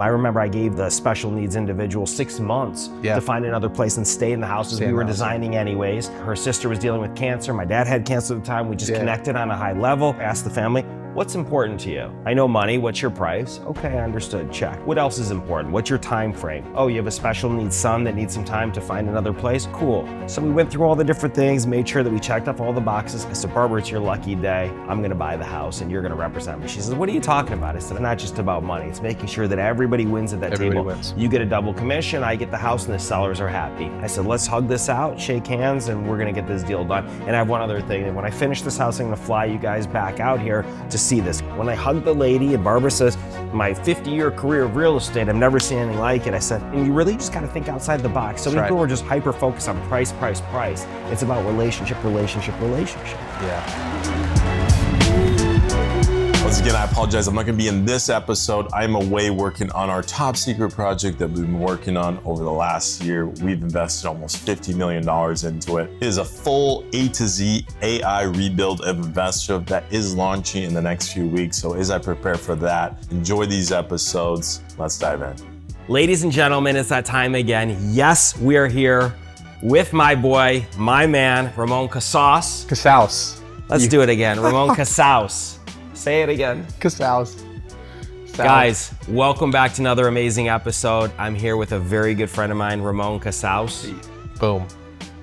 I remember I gave the special needs individual 6 months to find another place and stay in the house as we were designing anyways. Her sister was dealing with cancer. My dad had cancer at the time. We just connected on a high level. I asked the family, what's important to you? I know money. What's your price? Okay, I understood. Check. What else is important? What's your time frame? Oh, you have a special needs son that needs some time to find another place? Cool. So we went through all the different things, made sure that we checked off all the boxes. I said, Barbara, it's your lucky day. I'm gonna buy the house and you're gonna represent me. She says, what are you talking about? I said, it's not just about money. It's making sure that everybody wins at that table. Wins. You get a double commission, I get the house, and the sellers are happy. I said, let's hug this out, shake hands, and we're gonna get this deal done. And I have one other thing. When I finish this house, I'm gonna fly you guys back out here to see this. When I hugged the lady, and Barbara says, my 50-year career of real estate, I've never seen anything like it. I said, and you really just gotta think outside the box. So many people are just hyper-focused on price, price, price. It's about relationship, relationship, relationship. Yeah. Once again, I apologize. I'm not going to be in this episode. I'm away working on our top secret project that we've been working on over the last year. We've invested almost $50 million into it. It is a full A to Z AI rebuild of Investor that is launching in the next few weeks. So as I prepare for that, enjoy these episodes. Let's dive in. Ladies and gentlemen, it's that time again. Yes, we are here with my boy, my man, Ramon Casas. Casas. Let's do it again. Ramon Casas. Say it again. Casas. Guys, welcome back to another amazing episode. I'm here with a very good friend of mine, Ramon Casas. Boom.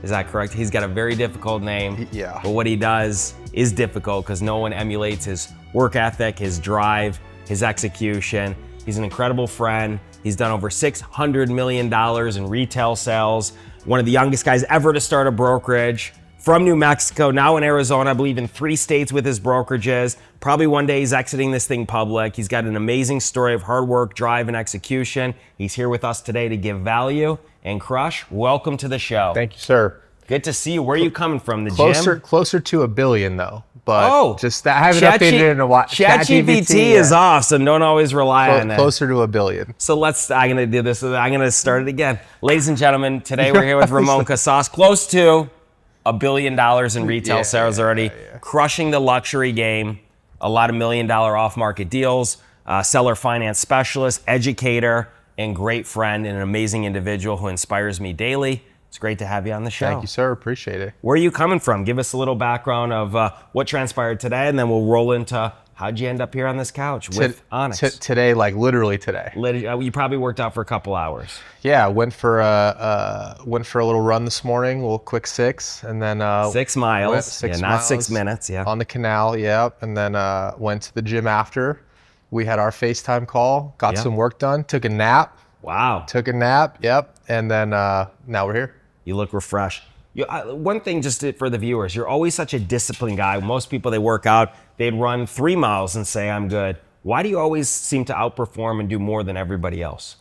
Is that correct? He's got a very difficult name. Yeah. But what he does is difficult because no one emulates his work ethic, his drive, his execution. He's an incredible friend. He's done over $600 million in retail sales. One of the youngest guys ever to start a brokerage. From New Mexico, now in Arizona, I believe in 3 states with his brokerages. Probably one day he's exiting this thing public. He's got an amazing story of hard work, drive, and execution. He's here with us today to give value. And Crush, welcome to the show. Thank you, sir. Good to see you. Where are you coming from, the gym? Closer to $1 billion, though. But just that, I haven't updated it in a while. ChatGPT is off, so don't always rely on it. Closer to $1 billion. So I'm gonna do this. I'm gonna start it again. Ladies and gentlemen, today we're here with Ramon Casas, close to $1 billion in retail sales already, crushing the luxury game, a lot of $1 million off-market deals, seller finance specialist, educator, and great friend, and an amazing individual who inspires me daily. It's great to have you on the show. Thank you, sir. Appreciate it. Where are you coming from? Give us a little background of what transpired today, and then we'll roll into how'd you end up here on this couch with Onyx? Today, like literally today. You probably worked out for a couple hours. Yeah, went for a little run this morning, a little quick 6, and then 6 miles. Not 6 minutes. Yeah, on the canal. And then went to the gym after. We had our FaceTime call. Got some work done. Took a nap. Wow. Took a nap. Yep. And then now we're here. You look refreshed. One thing just for the viewers, you're always such a disciplined guy. Most people, they work out, they'd run 3 miles and say, I'm good. Why do you always seem to outperform and do more than everybody else?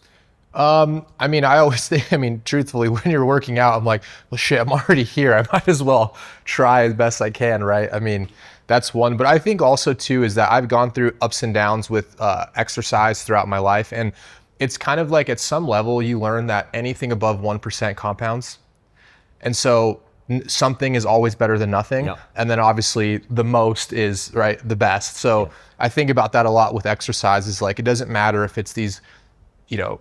I always think, truthfully, when you're working out, I'm like, well, shit, I'm already here. I might as well try as best I can, right? That's one. But I think also, too, is that I've gone through ups and downs with exercise throughout my life. And it's kind of like at some level, you learn that anything above 1% compounds. And so something is always better than nothing. Yep. And then obviously the most is the best. So I think about that a lot with exercise. Is like, it doesn't matter if it's these, you got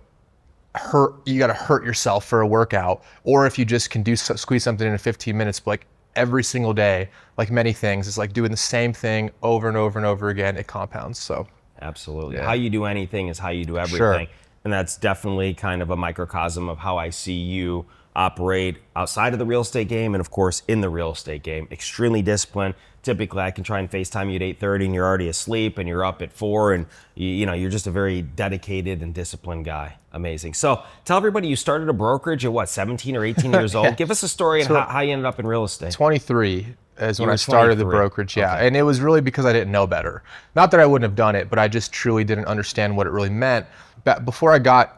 to hurt yourself for a workout, or if you just can squeeze something in 15 minutes, but like every single day, like many things, it's like doing the same thing over and over and over again. It compounds. So absolutely. How you do anything is how you do everything. Sure. And that's definitely kind of a microcosm of how I see you operate outside of the real estate game, and of course in the real estate game. Extremely disciplined. Typically I can try and FaceTime you at 8:30 and you're already asleep, and you're up at 4, and you're just a very dedicated and disciplined guy. Amazing. So tell everybody, you started a brokerage at what, 17 or 18 years old? Give us a story and how you ended up in real estate. 23 is when I started the brokerage. Okay. And it was really because I didn't know better. Not that I wouldn't have done it, but I just truly didn't understand what it really meant. But before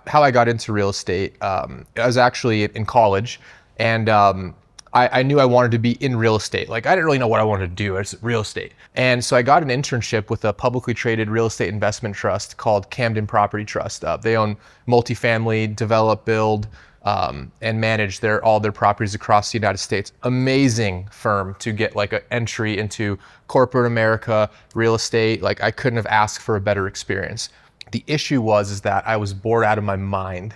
how I got into real estate, I was actually in college, and I knew I wanted to be in real estate. Like, I didn't really know what I wanted to do. It's real estate. And so I got an internship with a publicly traded real estate investment trust called Camden Property Trust. They own multifamily, develop, build, and manage all their properties across the United States. Amazing firm to get like an entry into corporate America, real estate. Like, I couldn't have asked for a better experience. The issue is that I was bored out of my mind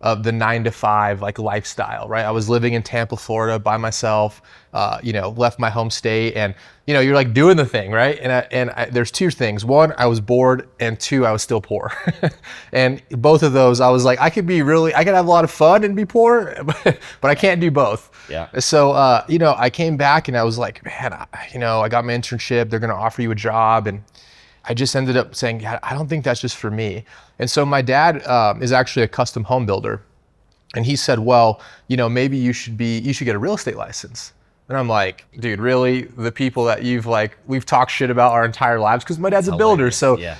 of the 9-to-5 like lifestyle, right? I was living in Tampa, Florida by myself, left my home state, and you're like doing the thing, right? And there's two things. One, I was bored, and two, I was still poor. And both of those, I was like, I could have a lot of fun and be poor, but I can't do both. Yeah. So, I came back and I was like, man, I got my internship. They're going to offer you a job. And I just ended up saying, yeah, I don't think that's just for me. And so my dad is actually a custom home builder. And he said, well, maybe you should get a real estate license. And I'm like, dude, really? The people that we've talked shit about our entire lives, because my dad's a builder. So yeah.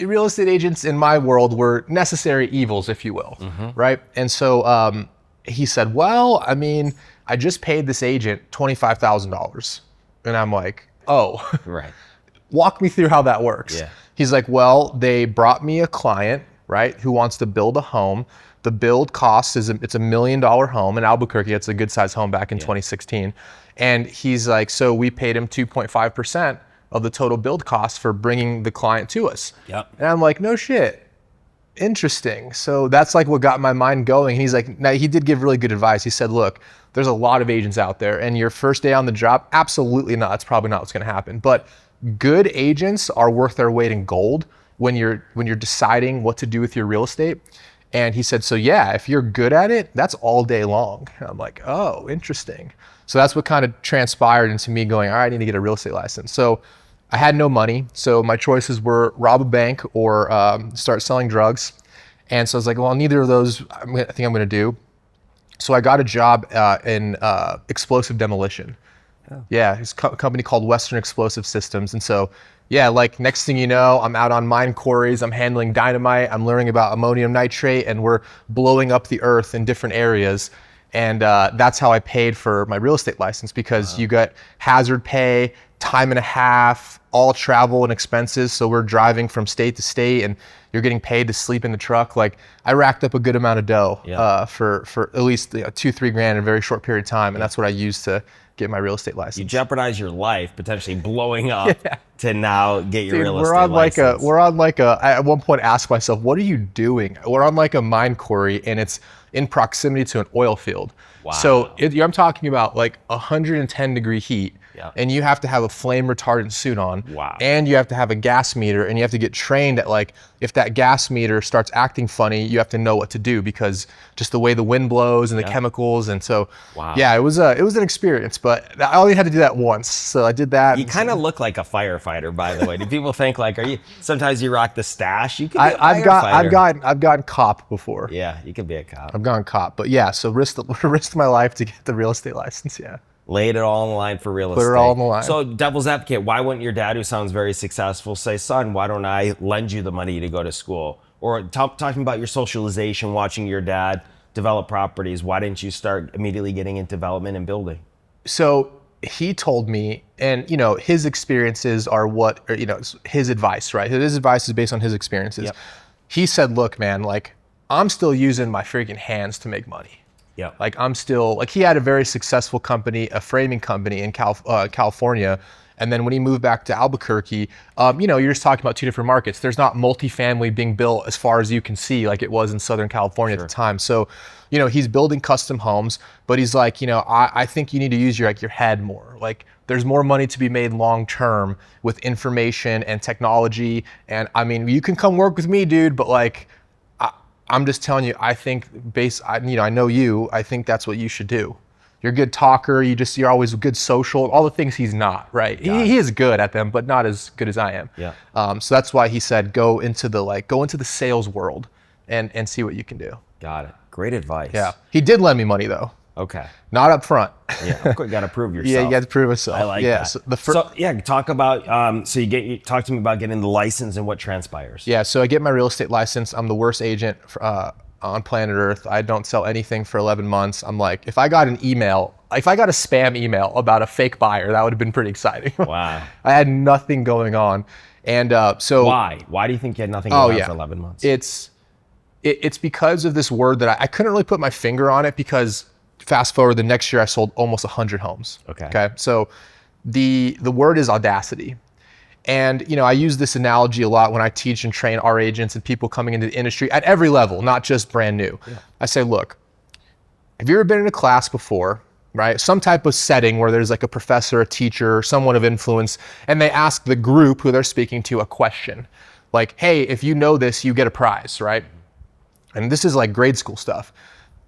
Real estate agents in my world were necessary evils, if you will, right? And so he said, well, I mean, I just paid this agent $25,000. And I'm like, oh. Right. Walk me through how that works. Yeah. He's like, well, they brought me a client, right, who wants to build a home. The build cost it's $1 million home in Albuquerque. It's a good sized home back in 2016. And he's like, so we paid him 2.5% of the total build cost for bringing the client to us. Yep. And I'm like, no shit. Interesting. So that's like what got my mind going. And he's like, now he did give really good advice. He said, look, there's a lot of agents out there, and your first day on the job, absolutely not. That's probably not what's going to happen. But good agents are worth their weight in gold when you're deciding what to do with your real estate. And he said, so yeah, if you're good at it, that's all day long. And I'm like, oh, interesting. So that's what kind of transpired into me going, all right, I need to get a real estate license. So I had no money. So my choices were rob a bank or start selling drugs. And so I was like, well, neither of those I think I'm going to do. So I got a job in explosive demolition. Oh. Yeah, it's a company called Western Explosive Systems. And so, yeah, like next thing you know, I'm out on mine quarries, I'm handling dynamite, I'm learning about ammonium nitrate, and we're blowing up the earth in different areas. And that's how I paid for my real estate license, because you got hazard pay, time and a half, all travel and expenses. So we're driving from state to state, and you're getting paid to sleep in the truck. Like I racked up a good amount of dough for at least $2-3 grand in a very short period of time. And that's what I used to get my real estate license. You jeopardize your life potentially blowing up to now get your real estate license. We're on like a, I at one point asked myself, what are you doing? We're on like a mine quarry, and it's in proximity to an oil field. Wow. So I'm talking about like 110-degree heat. Yeah. And you have to have a flame retardant suit on. Wow. And you have to have a gas meter, and you have to get trained at like, if that gas meter starts acting funny, you have to know what to do, because just the way the wind blows and the chemicals. And so, yeah, it was an experience, but I only had to do that once. So I did that. You kind of look like a firefighter, by the way. Do people think like, sometimes you rock the stash? You could be a firefighter. I've gotten cop before. Yeah, you could be a cop. I've gone cop, but yeah, so risked my life to get the real estate license. Yeah. Laid it all on the line for real estate. Put it all on the line. So devil's advocate, why wouldn't your dad, who sounds very successful, say, son, why don't I lend you the money to go to school? Or talking about your socialization, watching your dad develop properties, why didn't you start immediately getting into development and building? So he told me, and his experiences are his advice, right? His advice is based on his experiences. Yep. He said, look, man, like I'm still using my freaking hands to make money. Yeah. Like I'm still, like he had a very successful company, a framing company in California. And then when he moved back to Albuquerque, you're just talking about two different markets. There's not multifamily being built as far as you can see, like it was in Southern California at the time. So, he's building custom homes, but he's like, I think you need to use your head more. Like there's more money to be made long-term with information and technology. And I mean, you can come work with me, dude, but like, I'm just telling you, I think I know you, I think that's what you should do. You're a good talker, you're always a good social, all the things he's not, right? He is good at them, but not as good as I am. Yeah. So that's why he said, go into the sales world and see what you can do. Got it. Great advice. Yeah. He did lend me money though. Okay. Not up front. Yeah, of course, you got to prove yourself. Yeah, you got to prove yourself. I like that. Talk about, talk to me about getting the license and what transpires. Yeah, so I get my real estate license. I'm the worst agent on planet Earth. I don't sell anything for 11 months. I'm like, if I got a spam email about a fake buyer, that would have been pretty exciting. Wow. I had nothing going on. And so. Why? Why do you think you had nothing going on for 11 months? It's because of this word that I couldn't really put my finger on it, because fast forward, the next year I sold almost 100 homes. Okay. So the word is Audacity. And, you know, I use this analogy a lot when I teach and train our agents and people coming into the industry at every level, not just brand new. Yeah. I say, look, have you ever been in a class before, right? Some type of setting where there's like a professor, a teacher, someone of influence, and they ask the group who they're speaking to a question. Like, hey, if you know this, you get a prize, right? And this is like grade school stuff.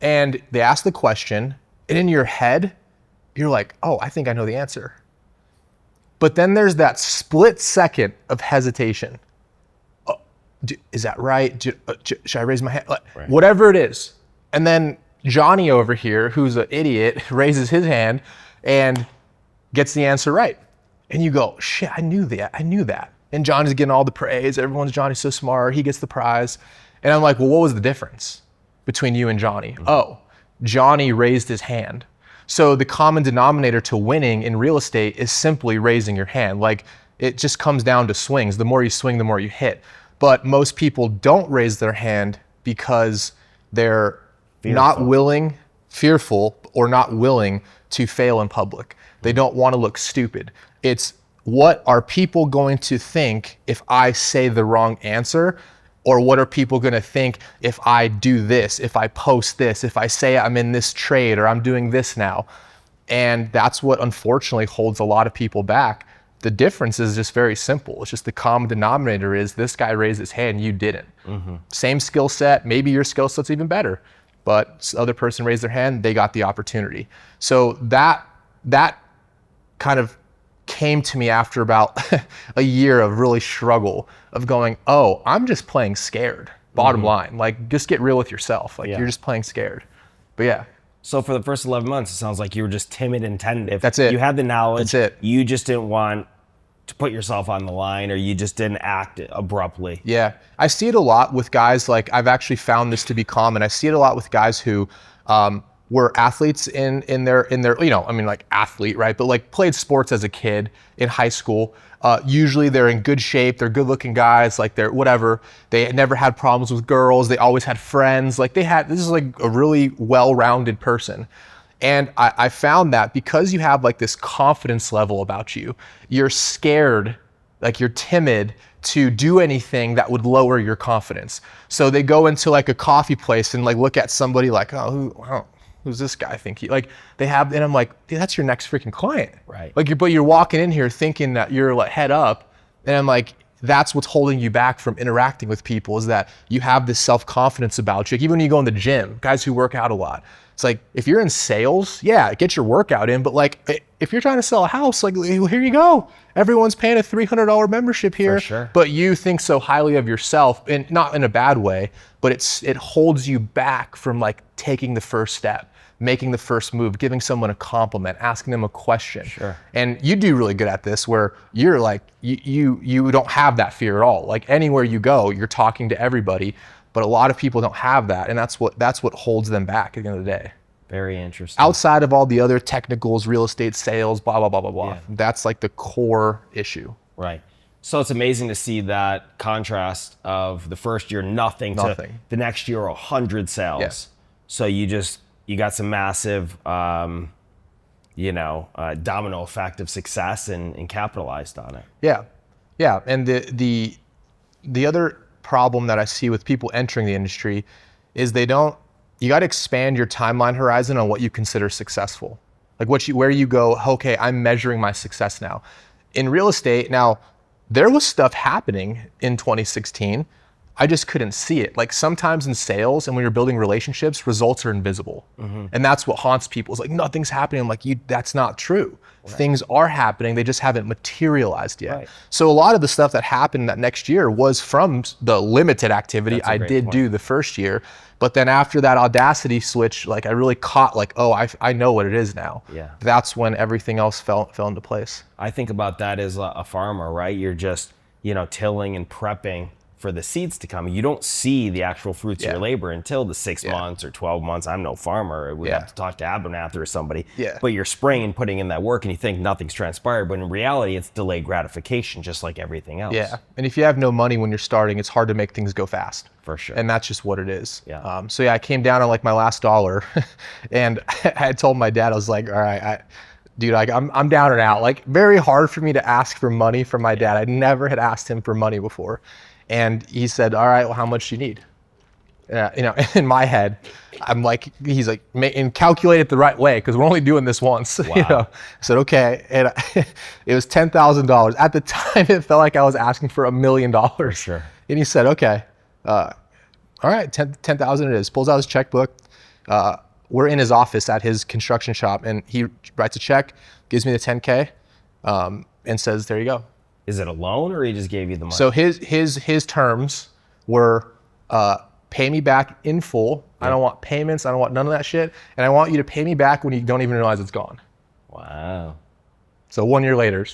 And they ask the question, and in your head, you're like, oh, I think I know the answer. But then there's that split second of hesitation. Oh, is that right? Should I raise my hand? Right. Whatever it is. And then Johnny over here, who's an idiot, raises his hand and gets the answer right. And you go, shit, I knew that. And Johnny's getting all the praise. Johnny's so smart. He gets the prize. And I'm like, well, what was the difference between you and Johnny? Mm-hmm. Oh, Johnny raised his hand. So the common denominator to winning in real estate is simply raising your hand. Like, it just comes down to swings. The more you swing, the more you hit. But most people don't raise their hand because they're fearful or not willing to fail in public. They don't want to look stupid. It's, what are people going to think if I say the wrong answer? Or what are people gonna think if I do this, if I post this, if I say I'm in this trade or I'm doing this now? And that's what unfortunately holds a lot of people back. The difference is just very simple. It's just the common denominator is this guy raised his hand, you didn't. Mm-hmm. Same skill set, maybe your skill set's even better, but this other person raised their hand, they got the opportunity. So that kind of came to me after about a year of really struggle of going, oh, I'm just playing scared, bottom line. Like, just get real with yourself. Like, you're just playing scared. But yeah. So for the first 11 months, it sounds like you were just timid and tentative. That's it. You had the knowledge. That's it. You just didn't want to put yourself on the line, or you just didn't act abruptly. Yeah. I see it a lot with guys. Like, I've actually found this to be common. I see it a lot with guys who, were athletes in their, you know, I mean, like athlete, right? But like played sports as a kid in high school. Usually they're in good shape. They're good looking guys, like they're whatever. They never had problems with girls. They always had friends. Like this is like a really well-rounded person. And I found that because you have like this confidence level about you, you're scared, like you're timid to do anything that would lower your confidence. So they go into like a coffee place and like look at somebody like, who's this guy think he, like they have, and I'm like, dude, that's your next freaking client. Right. Like but you're walking in here thinking that you're like head up, and I'm like, that's what's holding you back from interacting with people, is that you have this self-confidence about you. Like even when you go in the gym, guys who work out a lot, it's like, if you're in sales, yeah, get your workout in, but like if you're trying to sell a house, like here you go. Everyone's paying a $300 membership here, for sure. But you think so highly of yourself, and not in a bad way, but it holds you back from like taking the first step, making the first move, giving someone a compliment, asking them a question. Sure. And you do really good at this, where you're like, you don't have that fear at all. Like anywhere you go, you're talking to everybody, but a lot of people don't have that, and that's what holds them back at the end of the day. Very interesting. Outside of all the other technicals, real estate, sales, blah, blah, blah, blah, blah. Yeah. That's like the core issue. Right. So it's amazing to see that contrast of the first year, nothing. To the next year, 100 sales. Yeah. So you got some massive, domino effect of success and capitalized on it. Yeah. Yeah. And the other problem that I see with people entering the industry is you got to expand your timeline horizon on what you consider successful. Like where you go, okay, I'm measuring my success now. In real estate, now, there was stuff happening in 2016. I just couldn't see it. Like sometimes in sales and when you're building relationships, results are invisible. Mm-hmm. And that's what haunts people. It's like, nothing's happening. I'm like, that's not true. Right. Things are happening. They just haven't materialized yet. Right. So a lot of the stuff that happened that next year was from the limited activity I did do the first year. But then after that Audacity switch, like I really caught like, oh, I know what it is now. Yeah. That's when everything else fell into place. I think about that as a farmer, right? You're just, tilling and prepping for the seeds to come. You don't see the actual fruits of your labor until the 6 months or 12 months. I'm no farmer. We'd have to talk to Abernathy or somebody. Yeah. But you're spraying and putting in that work and you think nothing's transpired. But in reality, it's delayed gratification, just like everything else. Yeah. And if you have no money when you're starting, it's hard to make things go fast. For sure. And that's just what it is. Yeah. So I came down on like my last dollar and I told my dad, I was like, all right, dude, like I'm down and out. Like very hard for me to ask for money from my dad. I never had asked him for money before. And he said, all right, well, how much do you need? You know, in my head, I'm like, he's like, and calculate it the right way, because we're only doing this once. Wow. You know, I said, okay. And it was $10,000. At the time, it felt like I was asking for $1 million. Sure. And he said, okay, all right, 10,000 it is. Pulls out his checkbook. We're in his office at his construction shop, and he writes a check, gives me the 10K, and says, there you go. Is it a loan, or he just gave you the money? So his terms were, pay me back in full. Yeah. I don't want payments. I don't want none of that shit. And I want you to pay me back when you don't even realize it's gone. Wow. So 1 year later,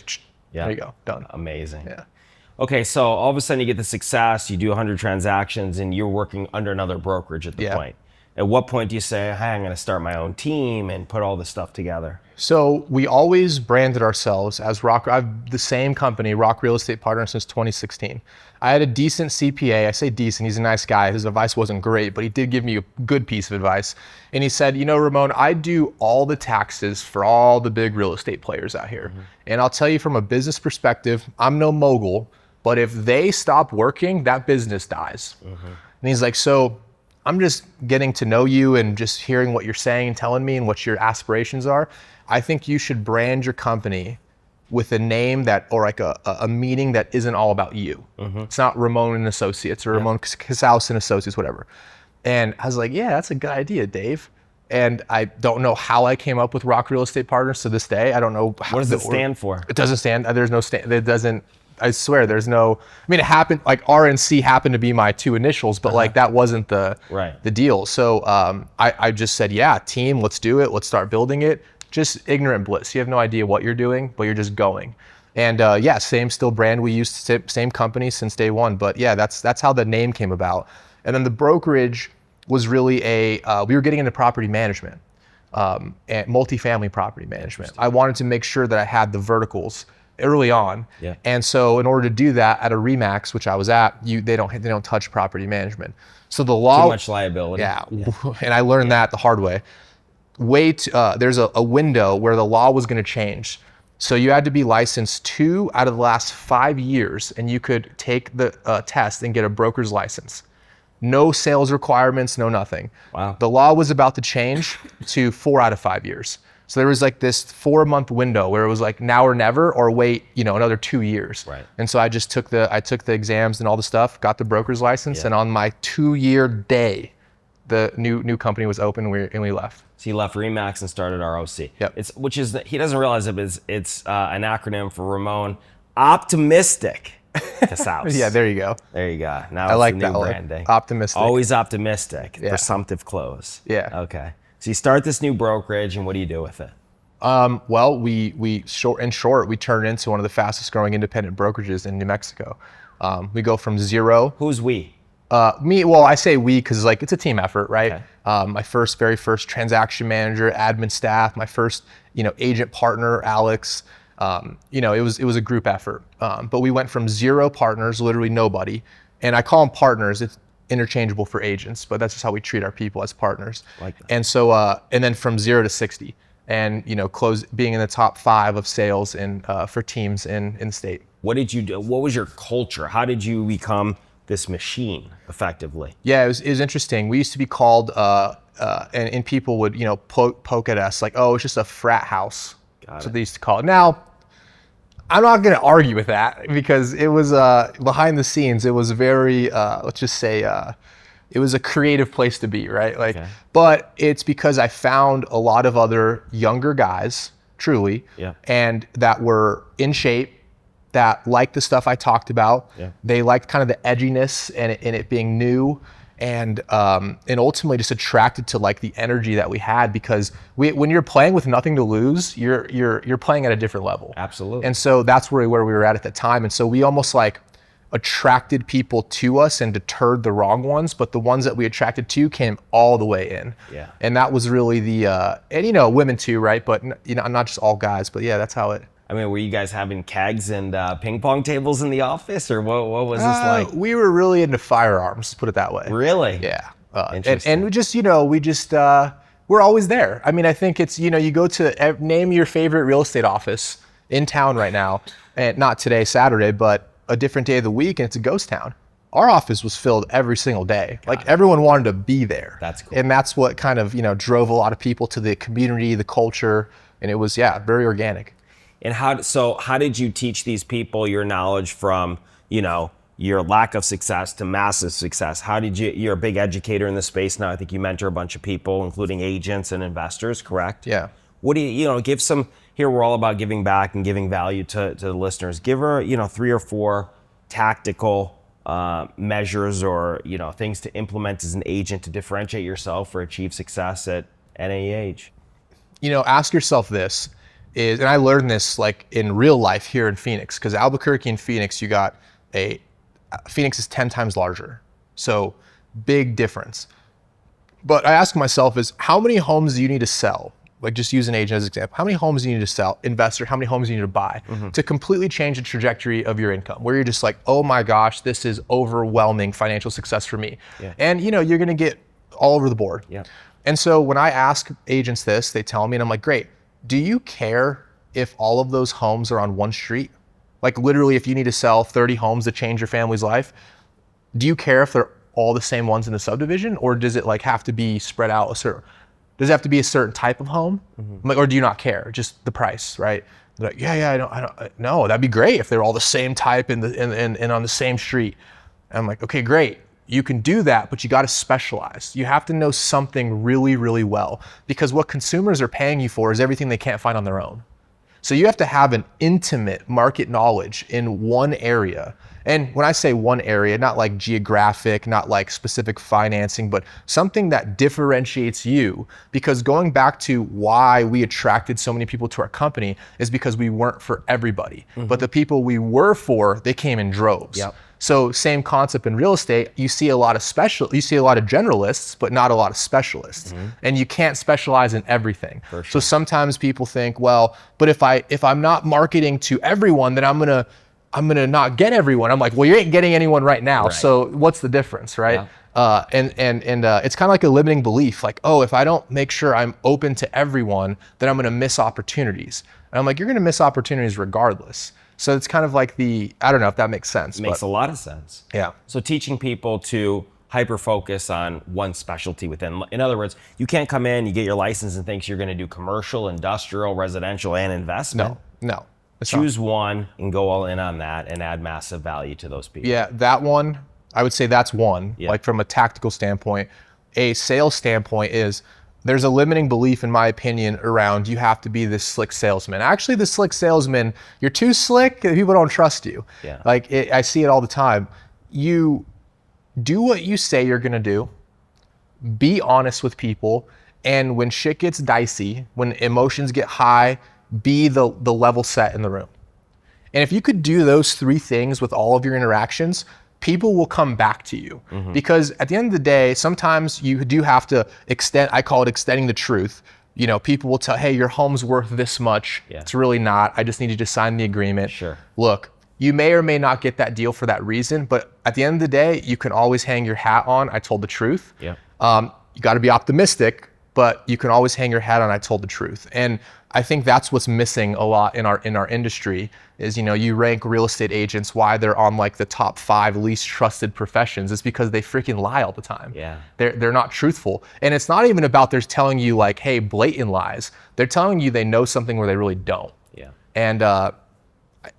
there you go, done. Amazing. Yeah. Okay, so all of a sudden you get the success, you do 100 transactions, and you're working under another brokerage at the point. At what point do you say, hey, I'm gonna start my own team and put all this stuff together? So we always branded ourselves as Rock. I've the same company, Rock Real Estate Partners, since 2016. I had a decent CPA. I say decent, he's a nice guy. His advice wasn't great, but he did give me a good piece of advice. And he said, you know, Ramon, I do all the taxes for all the big real estate players out here. Mm-hmm. And I'll tell you from a business perspective, I'm no mogul, but if they stop working, that business dies. Mm-hmm. And he's like, so I'm just getting to know you and just hearing what you're saying and telling me and what your aspirations are. I think you should brand your company with a name that, or like a meaning that isn't all about you. Mm-hmm. It's not Ramon and Associates or Ramon Casas and Associates, whatever. And I was like, yeah, that's a good idea, Dave. And I don't know how I came up with Rock Real Estate Partners to this day. I don't know. What does it stand for? It doesn't stand, there's no stand, it doesn't, I swear there's no, I mean, it happened, like RNC happened to be my two initials, but like that wasn't the deal. So I just said, yeah, team, let's do it. Let's start building it. Just ignorant bliss. You have no idea what you're doing, but you're just going. And yeah, same still brand. We used same company since day one, but yeah, that's how the name came about. And then the brokerage was really we were getting into property management, and multifamily property management. I wanted to make sure that I had the verticals early on. Yeah. And so in order to do that at a Remax, which I was at, they don't touch property management. So the law, too much liability. Yeah. And I learned that the hard way. There's a window where the law was going to change. So you had to be licensed 2 out of the last 5 years, and you could take the test and get a broker's license. No sales requirements, no nothing. Wow. The law was about to change to 4 out of 5 years. So there was like this 4-month window where it was like now or never, or wait, another 2 years. Right. And so I just took the exams and all the stuff, got the broker's license, and on my 2-year day, the new company was open, and we left. So you left Remax and started ROC. Yep. He doesn't realize it's an acronym for Ramon Optimistic Casas. Yeah, there you go. There you go. Now I like the new that branding. Optimistic. Always optimistic. Yeah. Presumptive close. Yeah. Okay. So you start this new brokerage, and what do you do with it? Well, we short, we turned it into one of the fastest growing independent brokerages in New Mexico. We go from zero. Who's we? Me, well, I say we because like it's a team effort, right? Okay. My very first transaction manager, admin staff, my first, agent partner, Alex. It was a group effort. But we went from 0 partners, literally nobody, and I call them partners. It's interchangeable for agents, but that's just how we treat our people, as partners. Like that. And so, and then from 0 to 60, and being in the top 5 of sales and for teams in the state. What did you do? What was your culture? How did you become this machine effectively? Yeah, it was interesting. We used to be called, and people would, poke at us like, oh, it's just a frat house. That's what they used to call it. Now, I'm not going to argue with that because it was behind the scenes. It was very, let's just say, it was a creative place to be, right? Like, okay. But it's because I found a lot of other younger guys, truly, and that were in shape, that liked the stuff I talked about. Yeah. They liked kind of the edginess and it being new, and ultimately just attracted to like the energy that we had, because when you're playing with nothing to lose, you're playing at a different level. Absolutely. And so that's where we were at the time. And so we almost like attracted people to us and deterred the wrong ones, but the ones that we attracted to came all the way in. Yeah. And that was really the and women too, right? But not just all guys, but yeah, that's how it. I mean, were you guys having kegs and ping pong tables in the office, or what was this like? We were really into firearms, put it that way. Really? Yeah. And we just, we're always there. I mean, I think it's, you go to name your favorite real estate office in town right now, and not today, Saturday, but a different day of the week, and it's a ghost town. Our office was filled every single day. Everyone wanted to be there. That's cool. And that's what kind of, drove a lot of people to the community, the culture, and it was, very organic. And how did you teach these people your knowledge from, your lack of success to massive success? You're a big educator in the space now. I think you mentor a bunch of people, including agents and investors, correct? Yeah. What do you, give some, here we're all about giving back and giving value to the listeners. Give her, 3 or 4 tactical measures or, things to implement as an agent to differentiate yourself or achieve success at any age. Ask yourself this and I learned this in real life here in Phoenix, because Albuquerque and Phoenix, Phoenix is 10 times larger. So big difference. But I ask myself is, how many homes do you need to sell? Just use an agent as an example. How many homes do you need to sell? Investor, how many homes do you need to buy to completely change the trajectory of your income? Where you're just oh my gosh, this is overwhelming financial success for me. Yeah. And you're gonna get all over the board. Yeah. And so when I ask agents this, they tell me, and I'm like, great, do you care if all of those homes are on one street? Literally, if you need to sell 30 homes to change your family's life, do you care if they're all the same ones in the subdivision, or does it have to be spread out does it have to be a certain type of home? Or do you not care, just the price, right? They're like, I don't, no, that'd be great if they're all the same type and on the same street. And I'm like, okay, great. You can do that, but you got to specialize. You have to know something really, really well, because what consumers are paying you for is everything they can't find on their own. So you have to have an intimate market knowledge in one area. And when I say one area, not geographic, not specific financing, but something that differentiates you. Because going back to why we attracted so many people to our company is because we weren't for everybody. But the people we were for, they came in droves. Yep. So same concept in real estate, you see a lot of generalists, but not a lot of specialists. And you can't specialize in everything. Sure. So sometimes people think, well, but if I'm not marketing to everyone, then I'm gonna not get everyone. I'm like, well, you ain't getting anyone right now. Right. So what's the difference, right? Yeah. It's kind of like a limiting belief, if I don't make sure I'm open to everyone, then I'm gonna miss opportunities. And I'm like, you're gonna miss opportunities regardless. So it's kind of I don't know if that makes sense. Makes a lot of sense. Yeah. So teaching people to hyper focus on one specialty within. In other words, you can't come in, you get your license and think you're going to do commercial, industrial, residential, and investment. No. Choose one and go all in on that and add massive value to those people. Yeah, that one, I would say that's one. Yeah. From a tactical standpoint. A sales standpoint is, there's a limiting belief, in my opinion, around you have to be this slick salesman. Actually, the slick salesman, you're too slick, people don't trust you. Yeah. I see it all the time. You do what you say you're gonna do, be honest with people, and when shit gets dicey, when emotions get high, be the level set in the room. And if you could do those 3 things with all of your interactions, people will come back to you. Because at the end of the day, sometimes you do have to I call it extending the truth. People will tell, hey, your home's worth this much. Yeah. It's really not. I just need you to sign the agreement. Sure. Look, you may or may not get that deal for that reason, but at the end of the day, you can always hang your hat on, I told the truth. Yeah. You got to be optimistic, but you can always hang your hat on, I told the truth. And I think that's what's missing a lot in our industry is, you rank real estate agents, why they're on the top 5 least trusted professions. It's because they freaking lie all the time. Yeah. They're not truthful. And it's not even about they're telling you hey, blatant lies. They're telling you they know something where they really don't. Yeah. And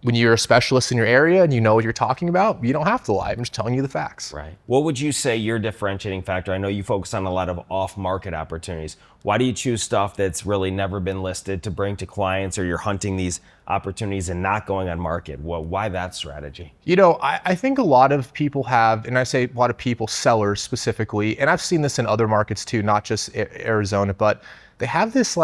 when you're a specialist in your area and you know what you're talking about, you don't have to lie. I'm just telling you the facts. Right. What would you say your differentiating factor? I know you focus on a lot of off-market opportunities. Why do you choose stuff that's really never been listed to bring to clients, or you're hunting these opportunities and not going on market? Well, why that strategy? I think a lot of people have, and I say a lot of people, sellers specifically, and I've seen this in other markets too, not just Arizona, but they have this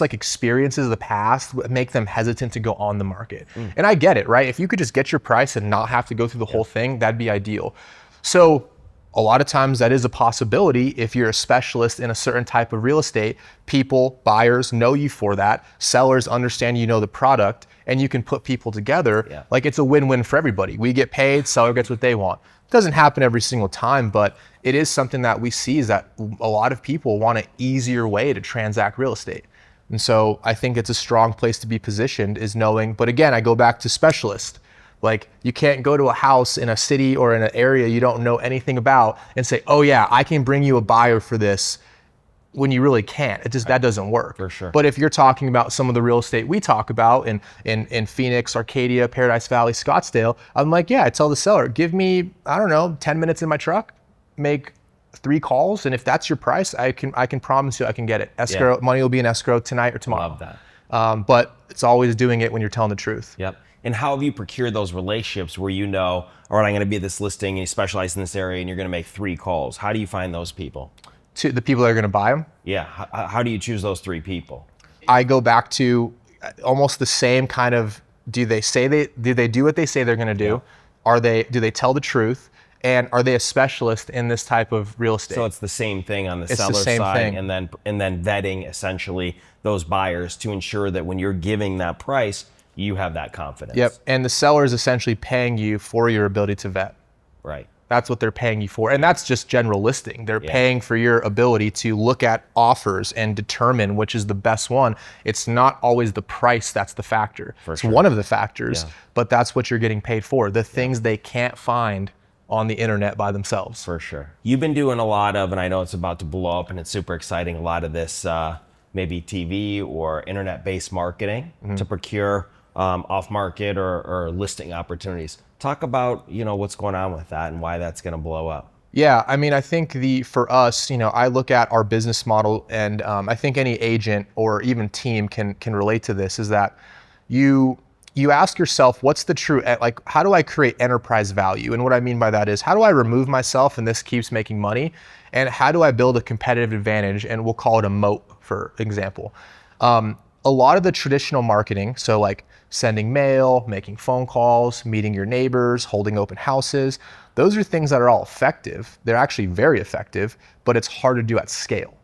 experiences of the past that make them hesitant to go on the market. And I get it, right? If you could just get your price and not have to go through the whole thing, that'd be ideal. So a lot of times that is a possibility. If you're a specialist in a certain type of real estate, buyers know you for that. Sellers understand the product, and you can put people together. Yeah. It's a win-win for everybody. We get paid, seller gets what they want. doesn't happen every single time, but it is something that we see is that a lot of people want an easier way to transact real estate. And so I think it's a strong place to be positioned is knowing, but again, I go back to specialist. Like you can't go to a house in a city or in an area you don't know anything about and say, oh yeah, I can bring you a buyer for this, when you really can't. That doesn't work. For sure. But if you're talking about some of the real estate we talk about in Phoenix, Arcadia, Paradise Valley, Scottsdale, I'm like, yeah, I tell the seller, give me, I don't know, 10 minutes in my truck, make 3 calls, and if that's your price, I can promise you I can get it. Escrow, money will be in escrow tonight or tomorrow. Love that. But it's always doing it when you're telling the truth. Yep. And how have you procured those relationships where you know, all right, I'm going to be at this listing and you specialize in this area and you're going to make 3 calls? How do you find those people? To the people that are going to buy them? Yeah. How do you choose those 3 people? I go back to almost the same kind of, do they do what they say they're going to do? Yeah. Do they tell the truth? And are they a specialist in this type of real estate? So it's the same thing on the seller side, thing. and then vetting essentially those buyers to ensure that when you're giving that price, you have that confidence. Yep. And the seller is essentially paying you for your ability to vet. Right. That's what they're paying you for. And that's just general listing. They're paying for your ability to look at offers and determine which is the best one. It's not always the price that's the factor. It's one of the factors, but that's what you're getting paid for. The things they can't find on the internet by themselves. For sure. You've been doing a lot of, and I know it's about to blow up and it's super exciting, a lot of this maybe TV or internet-based marketing to procure off-market or listing opportunities. Talk about, what's going on with that and why that's going to blow up. Yeah, I mean, I think for us, I look at our business model, and I think any agent or even team can relate to this, is that you ask yourself, what's the true, like, how do I create enterprise value? And what I mean by that is, how do I remove myself and this keeps making money? And how do I build a competitive advantage? And we'll call it a moat, for example. A lot of the traditional marketing, so like sending mail, making phone calls, meeting your neighbors, holding open houses, those are things that are all effective. They're actually very effective, but it's hard to do at scale.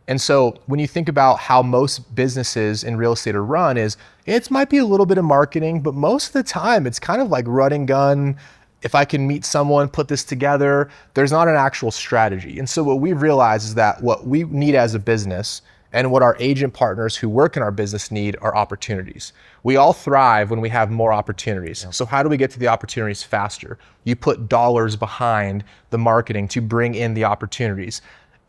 And so when you think about how most businesses in real estate are run, it might be a little bit of marketing, but most of the time it's kind of like run and gun. If I can meet someone, put this together, there's not an actual strategy. And so what we've realized is that what we need as a business and what our agent partners who work in our business need are opportunities. We all thrive when we have more opportunities. So how do we get to the opportunities faster? You put dollars behind the marketing to bring in the opportunities.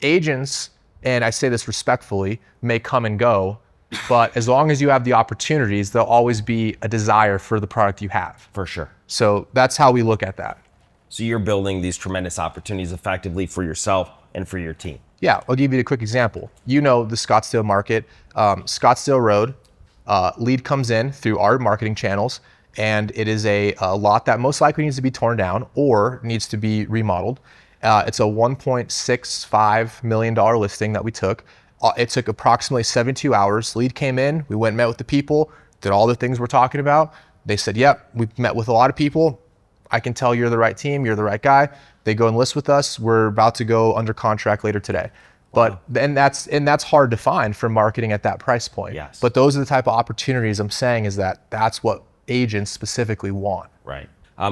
Agents, and I say this respectfully, may come and go, but as long as you have the opportunities, there'll always be a desire for the product you have. For sure. So that's how we look at that. So you're building these tremendous opportunities effectively for yourself and for your team. Yeah, I'll give you a quick example. The Scottsdale market, Scottsdale Road, lead comes in through our marketing channels, and it is a lot that most likely needs to be torn down or needs to be remodeled. It's a $1.65 million listing that we took. It took approximately 72 hours. Lead came in, we went and met with the people, did all the things we're talking about. They said, yep, we've met with a lot of people. I can tell you're the right team, you're the right guy. They go and list with us. We're about to go under contract later today. But and that's hard to find for marketing at that price point. Yes. But those are the type of opportunities I'm saying is that's what agents specifically want. Right.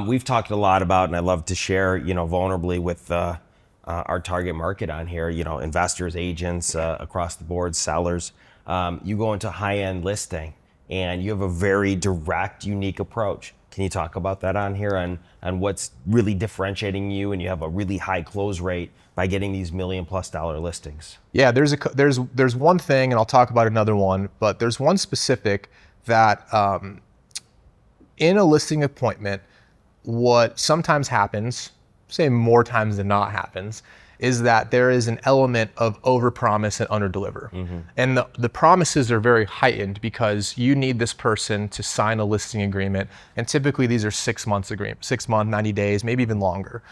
We've talked a lot about, and I love to share, vulnerably with our target market on here, investors, agents, across the board, sellers. You go into high-end listing and you have a very direct, unique approach. Can you talk about that on here and what's really differentiating you, and you have a really high close rate by getting these $1 million+ listings? Yeah, there's one thing, and I'll talk about another one, but there's one specific that in a listing appointment, what sometimes happens, say more times than not happens, is that there is an element of overpromise and underdeliver. And the promises are very heightened because you need this person to sign a listing agreement. And typically these are 6 months agreement, 6 months, 90 days, maybe even longer.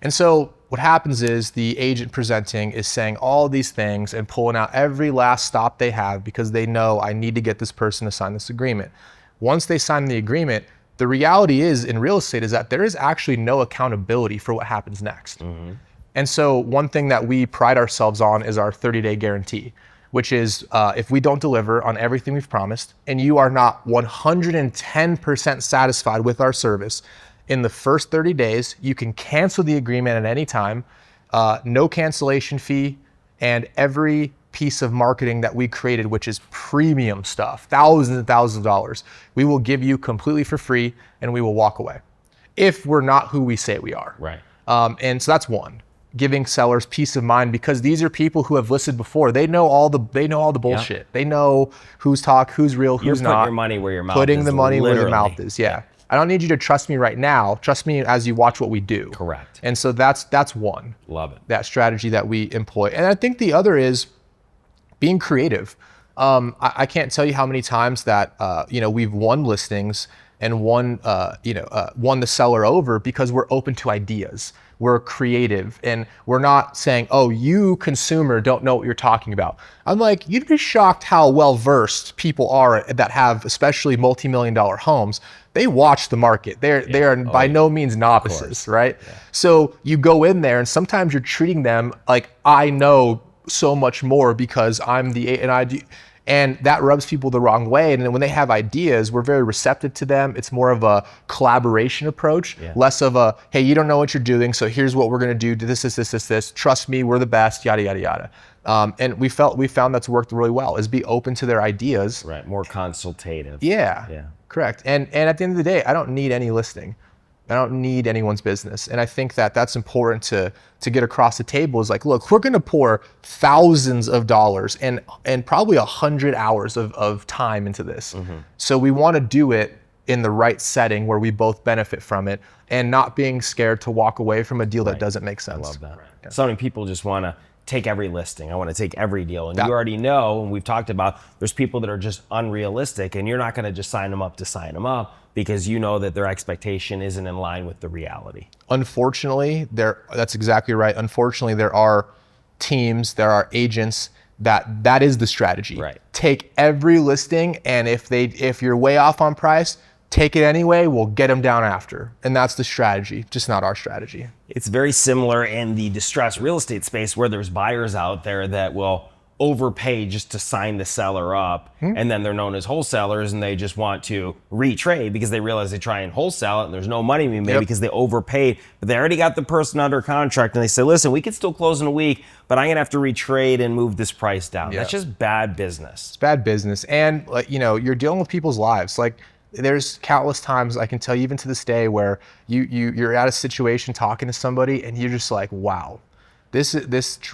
And so what happens is the agent presenting is saying all these things and pulling out every last stop they have because they know I need to get this person to sign this agreement. Once they sign the agreement, the reality is in real estate is that there is actually no accountability for what happens next. And so one thing that we pride ourselves on is our 30-day guarantee, which is if we don't deliver on everything we've promised and you are not 110% satisfied with our service, in the first 30 days, you can cancel the agreement at any time, no cancellation fee, and every piece of marketing that we created, which is premium stuff, thousands and thousands of dollars, we will give you completely for free, and we will walk away if we're not who we say we are. Right. And so that's one, giving sellers peace of mind, because these are people who have listed before. They know all the bullshit. Yep. They know who's real, who's not. You're putting your money where your mouth is. Putting the money where their mouth is. Yeah. I don't need you to trust me right now. Trust me as you watch what we do. Correct. And so that's one. Love it. That strategy that we employ. And I think the other is being creative. I can't tell you how many times that we've won listings and won the seller over because we're open to ideas. We're creative, and we're not saying, oh, you consumer don't know what you're talking about. I'm like, you'd be shocked how well-versed people are that have especially multi-million-dollar homes. They watch the market. They are by no means novices, right? Yeah. So you go in there, and sometimes you're treating them like, I know so much more because I'm and that rubs people the wrong way. And then when they have ideas, we're very receptive to them. It's more of a collaboration approach, less of a, hey, you don't know what you're doing, so here's what we're gonna do, this. Trust me, we're the best, yada, yada, yada. And we found that's worked really well, is be open to their ideas. Right, more consultative. Yeah, correct. And at the end of the day, I don't need any listing. I don't need anyone's business. And I think that that's important to get across the table, is like, look, we're gonna pour thousands of dollars and probably 100 hours of time into this. Mm-hmm. So we wanna do it in the right setting where we both benefit from it, and not being scared to walk away from a deal that doesn't make sense. I love that. Right. Yeah. So many people just wanna take every listing. I wanna take every deal. And you already know, and we've talked about, there's people that are just unrealistic, and you're not gonna just sign them up to sign them up, because you know that their expectation isn't in line with the reality. Unfortunately, that's exactly right. Unfortunately, there are teams, there are agents that is the strategy. Right. Take every listing, and if you're way off on price, take it anyway, we'll get them down after. And that's the strategy, just not our strategy. It's very similar in the distressed real estate space, where there's buyers out there that will overpay just to sign the seller up, and then they're known as wholesalers, and they just want to retrade because they realize they try and wholesale it and there's no money to be made because they overpaid, but they already got the person under contract, and they say, listen, we could still close in a week, but I'm gonna have to retrade and move this price down. That's just bad business. It's bad business. And you're dealing with people's lives. Like, there's countless times, I can tell you even to this day, where you're at a situation talking to somebody and you're just like, wow, this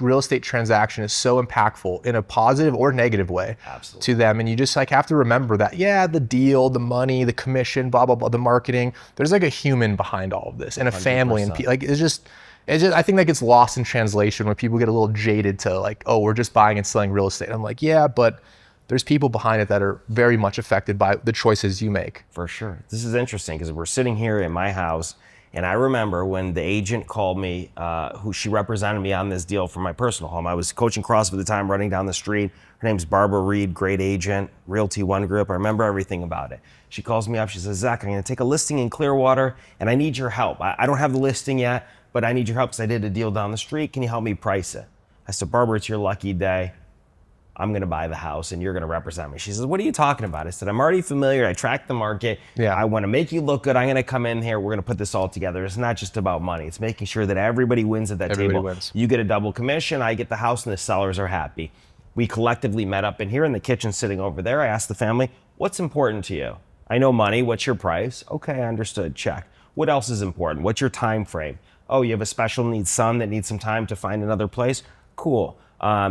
real estate transaction is so impactful in a positive or negative way to them. And you just have to remember that, the deal, the money, the commission, blah, blah, blah, the marketing, there's like a human behind all of this, and a 100%. Family. And it's just, I think that gets lost in translation when people get a little jaded to like, oh, we're just buying and selling real estate. I'm like, yeah, but there's people behind it that are very much affected by the choices you make. For sure. This is interesting because we're sitting here in my house, and I remember when the agent called me, she represented me on this deal for my personal home. I was coaching CrossFit at the time, running down the street. Her name's Barbara Reed, great agent, Realty One Group. I remember everything about it. She calls me up, she says, Zach, I'm gonna take a listing in Clearwater, and I need your help. I don't have the listing yet, but I need your help because I did a deal down the street. Can you help me price it? I said, Barbara, it's your lucky day. I'm gonna buy the house and you're gonna represent me. She says, what are you talking about? I said, I'm already familiar, I track the market. I wanna make you look good. I'm gonna come in here, we're gonna put this all together. It's not just about money. It's making sure that everybody wins at that table. Wins. You get a double commission, I get the house, and the sellers are happy. We collectively met up in here in the kitchen sitting over there. I asked the family, what's important to you? I know money, what's your price? Okay, I understood, check. What else is important? What's your time frame? Oh, you have a special needs son that needs some time to find another place? Cool.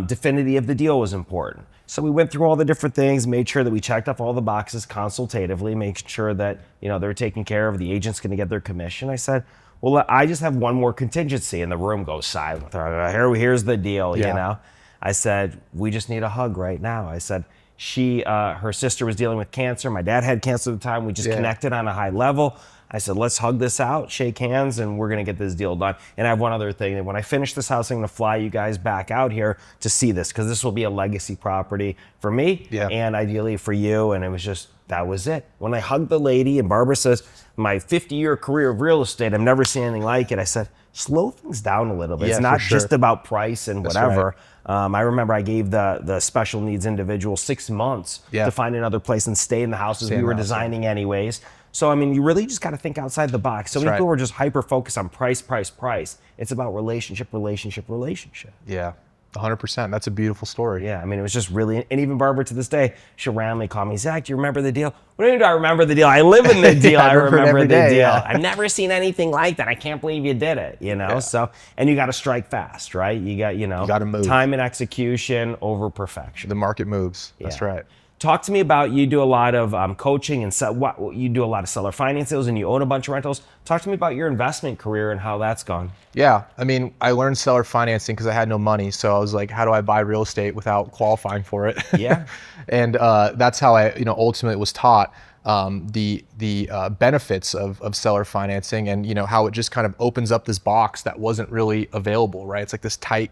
Definity of the deal was important. So we went through all the different things, made sure that we checked off all the boxes consultatively, making sure that they're taken care of, the agent's gonna get their commission. I said, well, I just have one more contingency, and the room goes silent. Here's the deal, I said, we just need a hug right now. I said, her sister was dealing with cancer. My dad had cancer at the time. We just connected on a high level. I said, let's hug this out, shake hands, and we're gonna get this deal done. And I have one other thing, that when I finish this house, I'm gonna fly you guys back out here to see this, because this will be a legacy property for me and ideally for you. And it was just, that was it. When I hugged the lady, and Barbara says, my 50-year career of real estate, I've never seen anything like it. I said, slow things down a little bit. It's not just about price and whatever. I remember I gave the special needs individual 6 months to find another place and stay in the house as we were designing anyways. So, I mean, you really just got to think outside the box. So many people are just hyper-focused on price, price, price. It's about relationship, relationship, relationship. Yeah, 100%. That's a beautiful story. Yeah, I mean, it was just really, and even Barbara to this day, she'll randomly call me, Zach, do you remember the deal? What do you mean, do I remember the deal? I live in the deal. I remember the deal. Yeah. I've never seen anything like that. I can't believe you did it, you know? Yeah. So, and you got to strike fast, right? You got, you got to move. Time and execution over perfection. The market moves. That's right. Talk to me about, you do a lot of coaching and you do a lot of seller finance deals and you own a bunch of rentals. Talk to me about your investment career and how that's gone. Yeah, I mean, I learned seller financing because I had no money. So I was like, how do I buy real estate without qualifying for it? Yeah. And that's how I, ultimately was taught the benefits of seller financing and, how it just kind of opens up this box that wasn't really available, right? It's like this tight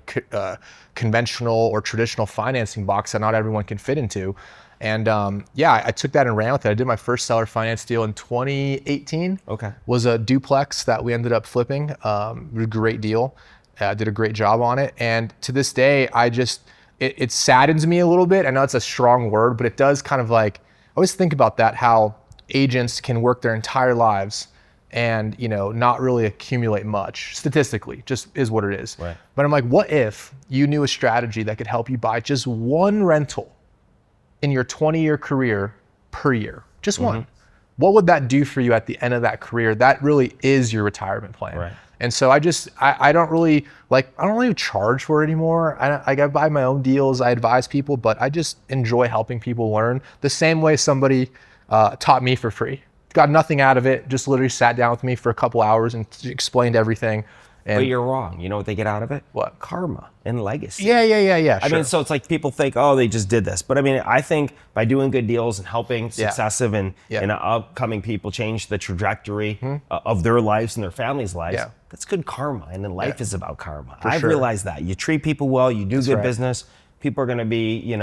conventional or traditional financing box that not everyone can fit into. And I took that and ran with it. I did my first seller finance deal in 2018. Okay. Was a duplex that we ended up flipping. A great deal. Did a great job on it. And to this day, it saddens me a little bit. I know it's a strong word, but it does kind of like, I always think about that, how agents can work their entire lives and, not really accumulate much statistically, just is what it is. Right. But I'm like, what if you knew a strategy that could help you buy just one rental in your 20-year career per year, just one? What would that do for you at the end of that career? That really is your retirement plan. Right. And so I don't really charge for it anymore. I buy my own deals, I advise people, but I just enjoy helping people learn the same way somebody taught me for free. Got nothing out of it, just literally sat down with me for a couple hours and explained everything. But you're wrong. You know what they get out of it? What? Karma and legacy. Yeah. I mean, so it's like people think, oh, they just did this. But I mean, I think by doing good deals and helping successive and upcoming people change the trajectory of their lives and their families' lives, that's good karma. And then life is about karma. I've realized that. You treat people well, you do good business, people are going to be,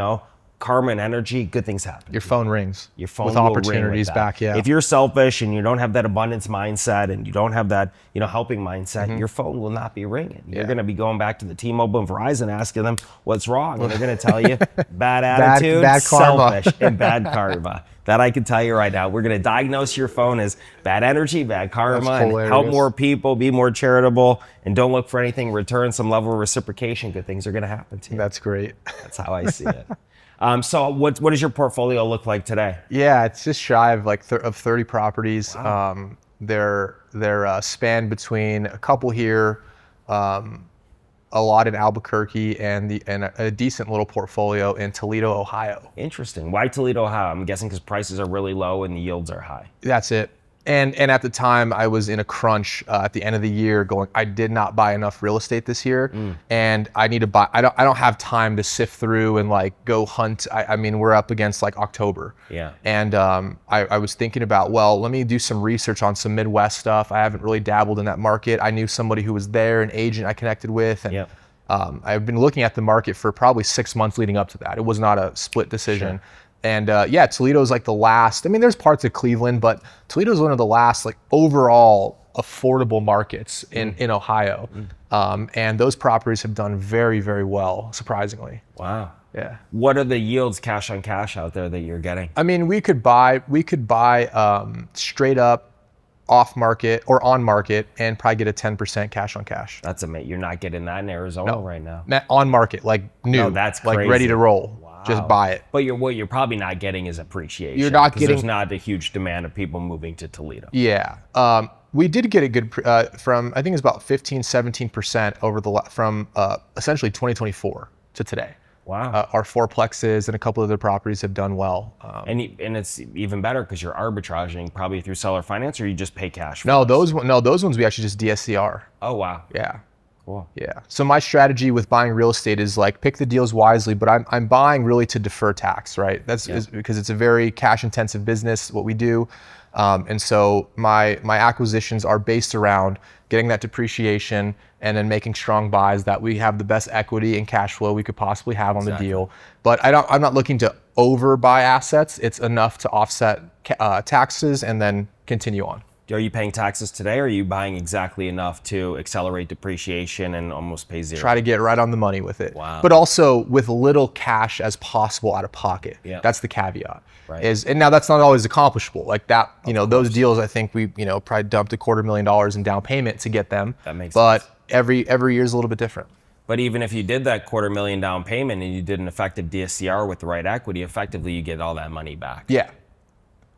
karma and energy, good things happen. Your phone rings. Your phone with will opportunities ring with back. Yeah. If you're selfish and you don't have that abundance mindset and you don't have that, helping mindset, your phone will not be ringing. You're going to be going back to the T-Mobile and Verizon asking them what's wrong, and they're going to tell you bad attitude, bad karma. selfish, and bad karma. That I can tell you right now. We're going to diagnose your phone as bad energy, bad karma, and help more people, be more charitable, and don't look for anything in return, some level of reciprocation. Good things are going to happen to you. That's great. That's how I see it. So what does your portfolio look like today? Yeah, it's just shy of of 30 properties. Wow. They're spanned between a couple here, a lot in Albuquerque, and a decent little portfolio in Toledo, Ohio. Interesting. Why Toledo, Ohio? I'm guessing because prices are really low and the yields are high. That's it. And at the time, I was in a crunch at the end of the year going, I did not buy enough real estate this year, and I need to buy, I don't have time to sift through and like go hunt. I mean, we're up against like October. Yeah. And I was thinking about, well, let me do some research on some Midwest stuff. I haven't really dabbled in that market. I knew somebody who was there, an agent I connected with. And I've been looking at the market for probably 6 months leading up to that. It was not a split decision. Sure. And Toledo is like the last, I mean, there's parts of Cleveland, but Toledo is one of the last like overall affordable markets in Ohio. And those properties have done very, very well, surprisingly. Wow. Yeah. What are the yields cash on cash out there that you're getting? I mean, we could buy straight up off market or on market and probably get a 10% cash on cash. That's amazing. You're not getting that in Arizona right now. On market, like new, no, that's crazy. Like ready to roll. Wow. Just buy it. But what you're probably not getting is appreciation. You're not getting. There's not a huge demand of people moving to Toledo. Yeah. We did get a good from, I think it's about 15-17% from essentially 2024 to today. Wow. Our fourplexes and a couple of other properties have done well. And it's even better because you're arbitraging probably through seller finance, or you just pay cash for those ones we actually just DSCR. Oh, wow. Yeah. Cool. Yeah. So my strategy with buying real estate is like pick the deals wisely, but I'm buying really to defer tax, right? That's because it's a very cash intensive business, what we do. And so my acquisitions are based around getting that depreciation and then making strong buys that we have the best equity and cash flow we could possibly have on the deal. But I'm not looking to overbuy assets. It's enough to offset taxes and then continue on. Are you paying taxes today, or are you buying exactly enough to accelerate depreciation and almost pay zero? Try to get right on the money with it. Wow. But also with little cash as possible out of pocket. Yeah. That's the caveat. Right. And now that's not always accomplishable. Like that, those deals, I think we, probably dumped $250,000 in down payment to get them. That makes sense. But every year is a little bit different. But even if you did that $250,000 down payment and you did an effective DSCR with the right equity, effectively you get all that money back. Yeah.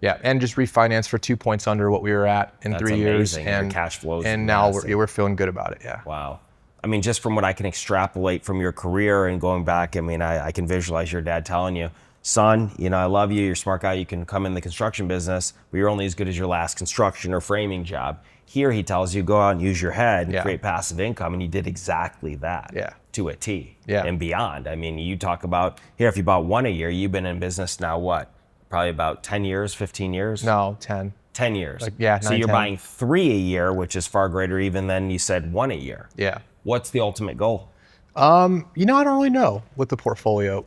Yeah, and just refinance for 2 points under what we were at in 3 years. Amazing. And your cash flows. And now we're feeling good about it, yeah. Wow. I mean, just from what I can extrapolate from your career and going back, I mean, I can visualize your dad telling you, son, I love you, you're a smart guy, you can come in the construction business, but you're only as good as your last construction or framing job. Here he tells you, go out and use your head and create passive income, and you did exactly that to a T and beyond. I mean, you talk about, here, if you bought one a year, you've been in business now, what? Probably about 10 years, 15 years? No, 10. 10 years. Like, yeah, so 9, you're 10. buying 3 a year, which is far greater even than you said 1 a year. Yeah. What's the ultimate goal? I don't really know with the portfolio.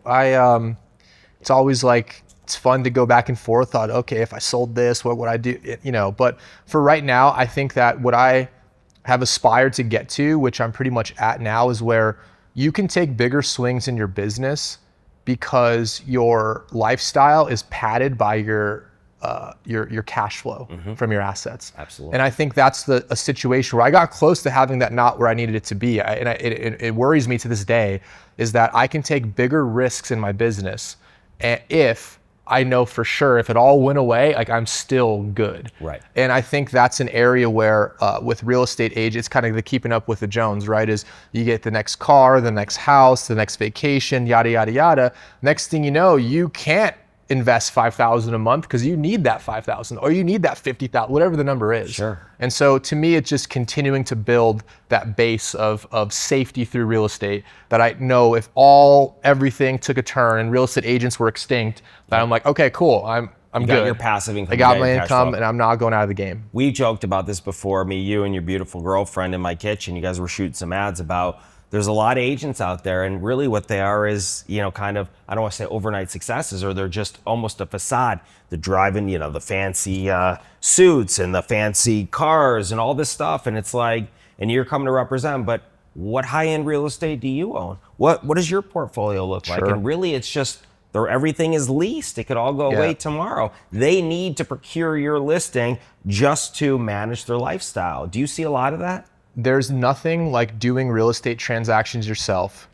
It's always like, it's fun to go back and forth. Thought, okay, if I sold this, what would I do? But for right now, I think that what I have aspired to get to, which I'm pretty much at now, is where you can take bigger swings in your business because your lifestyle is padded by your cash flow from your assets. Absolutely. And I think that's a situation where I got close to having that not where I needed it to be. It worries me to this day is that I can take bigger risks in my business, and if I know for sure if it all went away, like I'm still good. Right. And I think that's an area where with real estate agents, it's kind of the keeping up with the Jones, right? Is you get the next car, the next house, the next vacation, yada, yada, yada. Next thing you know, you can't invest $5,000 a month because you need that $5,000 or you need that $50,000, whatever the number is. Sure. And so to me, it's just continuing to build that base of safety through real estate that I know if everything took a turn and real estate agents were extinct, that I'm like, okay, cool, I'm you good. Got your passive income. I got my income and I'm not going out of the game. We joked about this before, me, you, and your beautiful girlfriend in my kitchen. You guys were shooting some ads about there's a lot of agents out there, and really what they are is, kind of, I don't want to say overnight successes, or they're just almost a facade. They're driving, the fancy suits and the fancy cars and all this stuff, and it's like, and you're coming to represent, but what high-end real estate do you own? What does your portfolio look like? And really, it's just, everything is leased. It could all go away tomorrow. They need to procure your listing just to manage their lifestyle. Do you see a lot of that? There's nothing like doing real estate transactions yourself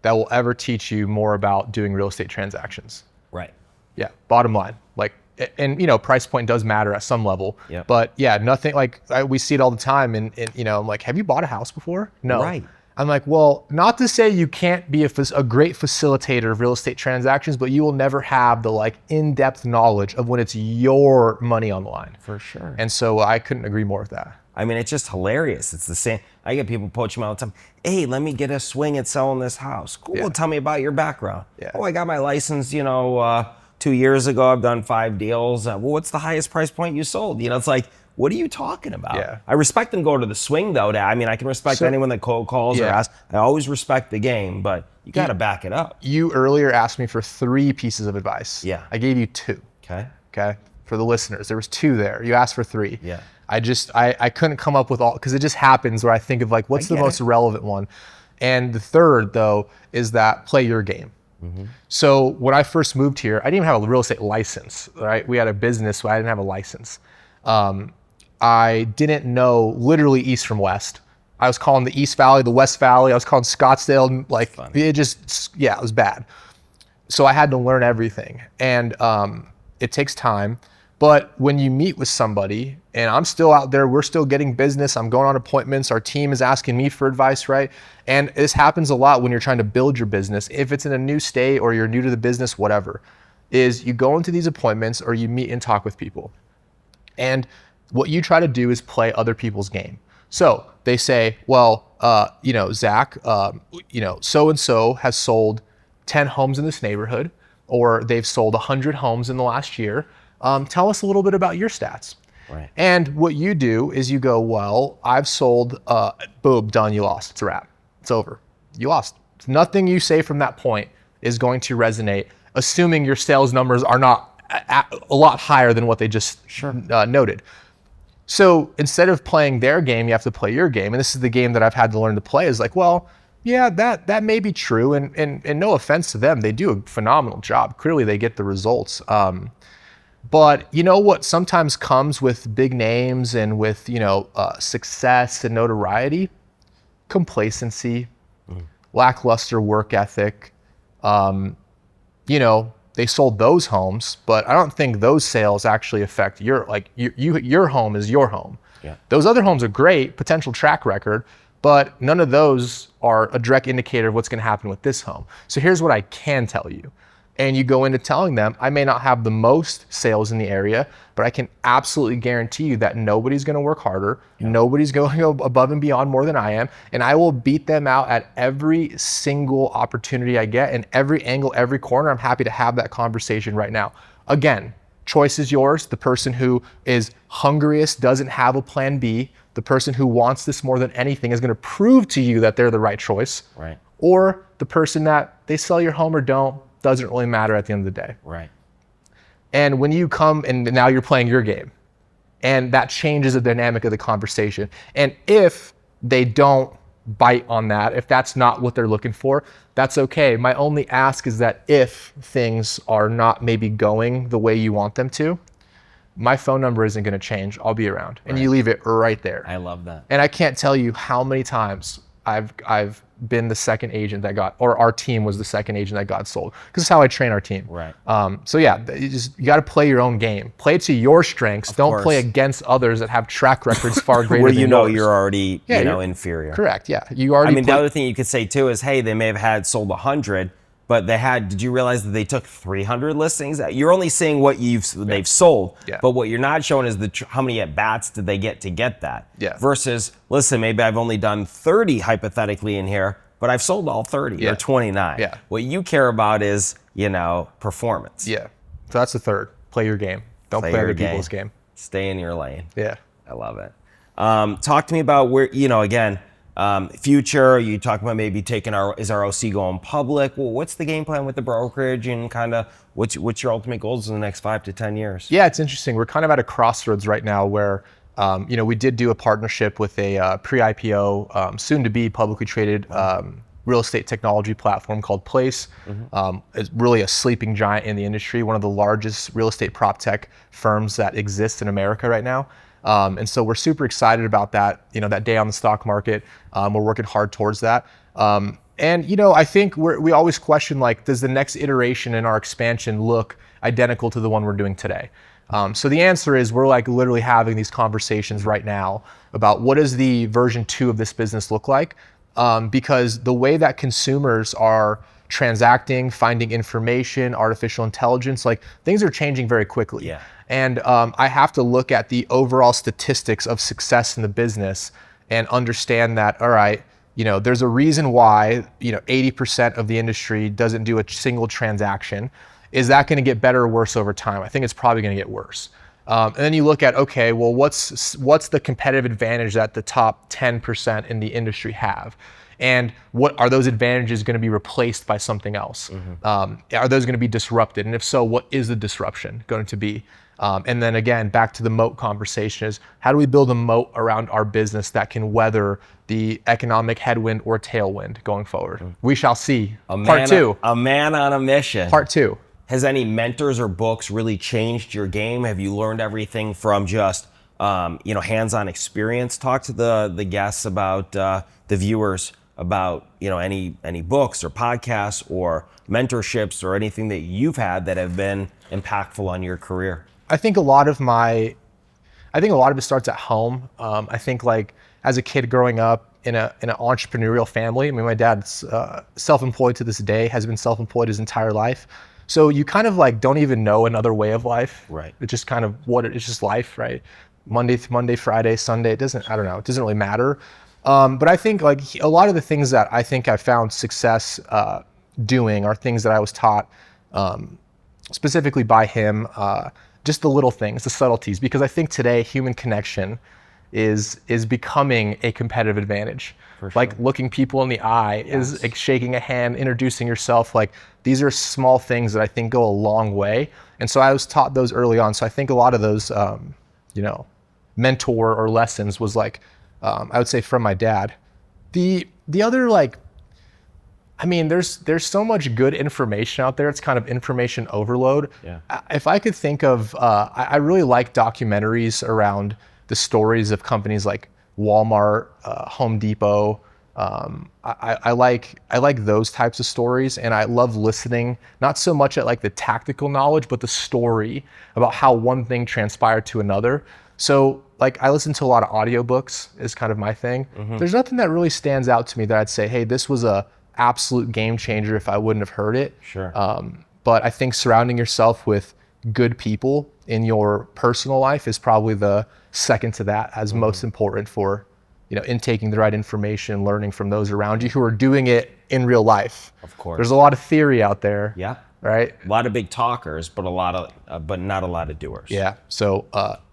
that will ever teach you more about doing real estate transactions. Right. Yeah, bottom line. Like, and price point does matter at some level. Yep. But yeah, nothing like, we see it all the time. And I'm like, have you bought a house before? No. Right. I'm like, well, not to say you can't be a great facilitator of real estate transactions, but you will never have the in-depth knowledge of when it's your money on the line. For sure. And so I couldn't agree more with that. I mean, it's just hilarious. It's the same. I get people poaching me all the time. Hey, let me get a swing at selling this house. Cool. Yeah. Tell me about your background. Yeah. Oh, I got my license, 2 years ago. I've done 5 deals. Well, what's the highest price point you sold? It's like, what are you talking about? Yeah. I respect them going to the swing, though. I can respect anyone that cold calls or asks. I always respect the game, but you got to back it up. You earlier asked me for 3 pieces of advice. Yeah. I gave you 2. Okay. For the listeners, there was 2 there. You asked for 3. Yeah. I couldn't come up with all, because it just happens where I think of what's the most relevant one. And the third, though, is that play your game. Mm-hmm. So when I first moved here, I didn't even have a real estate license, right? We had a business, so I didn't have a license. I didn't know literally east from west. I was calling the East Valley, the West Valley. I was calling Scottsdale. It was bad. So I had to learn everything. And it takes time. But when you meet with somebody, and I'm still out there, we're still getting business, I'm going on appointments, our team is asking me for advice, right? And this happens a lot when you're trying to build your business. If it's in a new state or you're new to the business, whatever, is you go into these appointments or you meet and talk with people. And what you try to do is play other people's game. So they say, well, Zack, so-and-so has sold 10 homes in this neighborhood, or they've sold 100 homes in the last year. Tell us a little bit about your stats. Right. And what you do is you go, well, I've sold, boom, done, you lost. It's a wrap. It's over. You lost. Nothing you say from that point is going to resonate, assuming your sales numbers are not a lot higher than what they just noted. So instead of playing their game, you have to play your game. And this is the game that I've had to learn to play, is like, well, yeah, that may be true. And no offense to them, they do a phenomenal job. Clearly they get the results. But you know what sometimes comes with big names and with, success and notoriety? Complacency, lackluster work ethic. They sold those homes, but I don't think those sales actually affect your home is your home. Yeah. Those other homes are great, potential track record, but none of those are a direct indicator of what's going to happen with this home. So here's what I can tell you. And you go into telling them, I may not have the most sales in the area, but I can absolutely guarantee you that nobody's going to work harder. Yeah. Nobody's going to go above and beyond more than I am. And I will beat them out at every single opportunity I get, and every angle, every corner. I'm happy to have that conversation right now. Again, choice is yours. The person who is hungriest doesn't have a plan B. The person who wants this more than anything is going to prove to you that they're the right choice. Right. Or the person that they sell your home or don't, doesn't really matter at the end of the day. Right. And when you come and now you're playing your game, and that changes the dynamic of the conversation. And if they don't bite on that, if that's not what they're looking for, that's okay. My only ask is that if things are not maybe going the way you want them to, my phone number isn't going to change. I'll be around. And you leave it right there. I love that. And I can't tell you how many times I've been the second agent that got, or our team was the second agent that got sold. Because it's how I train our team. Right. So yeah, you got to play your own game. Play to your strengths. Of Don't course. play against others that have track records far greater where than you know yours. you're already you're inferior. Correct. Yeah. You already. The other thing you could say too is, hey, they may have had sold 100, but did you realize that they took 300 listings? You're only seeing what they've sold, but what you're not showing is how many at-bats did they get to get that. Yeah. Versus, listen, maybe I've only done 30 hypothetically in here, but I've sold all 30 or 29. Yeah. What you care about is, performance. Yeah. So that's the third. Play your game. Don't play other people's game. Stay in your lane. Yeah. I love it. Talk to me about where, again, future. You talk about maybe is our OC going public? Well, what's the game plan with the brokerage, and kind of what's your ultimate goals in the next 5 to 10 years? Yeah, it's interesting. We're kind of at a crossroads right now where, we did do a partnership with a pre-IPO, soon to be publicly traded real estate technology platform called Place. It's really a sleeping giant in the industry, one of the largest real estate prop tech firms that exist in America right now. And so we're super excited about that, that day on the stock market. We're working hard towards that. And, I think we always question, does the next iteration in our expansion look identical to the one we're doing today? So the answer is we're literally having these conversations right now about what does the version 2 of this business look like? Because the way that consumers are transacting, finding information, artificial intelligence, things are changing very quickly. Yeah. And I have to look at the overall statistics of success in the business and understand that, all right, there's a reason why, 80% of the industry doesn't do a single transaction. Is that going to get better or worse over time? I think it's probably going to get worse. And then you look at, okay, well, what's the competitive advantage that the top 10% in the industry have? And what are those advantages going to be replaced by something else? Are those going to be disrupted? And if so, what is the disruption going to be? And then again, back to the moat conversation is, how do we build a moat around our business that can weather the economic headwind or tailwind going forward? We shall see. Part 2. A man on a mission. Part 2. Has any mentors or books really changed your game? Have you learned everything from just hands-on experience? Talk to the guests about the viewers about any books or podcasts or mentorships or anything that you've had that have been impactful on your career. I think a lot of it starts at home. I think as a kid growing up in an entrepreneurial family. my dad's self-employed to this day, has been self-employed his entire life. So you kind of don't even know another way of life. Right. It's just kind of it's just life, right? Monday, Friday, Sunday. It doesn't really matter. But I think a lot of the things that I think I found success doing are things that I was taught specifically by him, just the little things, the subtleties, because I think today human connection is becoming a competitive advantage. For sure. Looking people in the eye, yes. Is shaking a hand, introducing yourself. These are small things that I think go a long way. And so I was taught those early on. So I think a lot of those, mentor or lessons was like, I would say from my dad. The other like, I mean, there's so much good information out there. It's kind of information overload. Yeah. If I could think of, I really like documentaries around the stories of companies like Walmart, Home Depot. I like those types of stories, and I love listening, not so much at like the tactical knowledge, but the story about how one thing transpired to another. So like I listen to a lot of audiobooks is kind of my thing. There's nothing that really stands out to me that I'd say, hey, this was a absolute game changer if I wouldn't have heard it. Sure. But I think surrounding yourself with good people in your personal life is probably the second to that as most important for, intaking the right information, learning from those around you who are doing it in real life. Of course. There's a lot of theory out there. Yeah. Right? A lot of big talkers, but but not a lot of doers. Yeah. So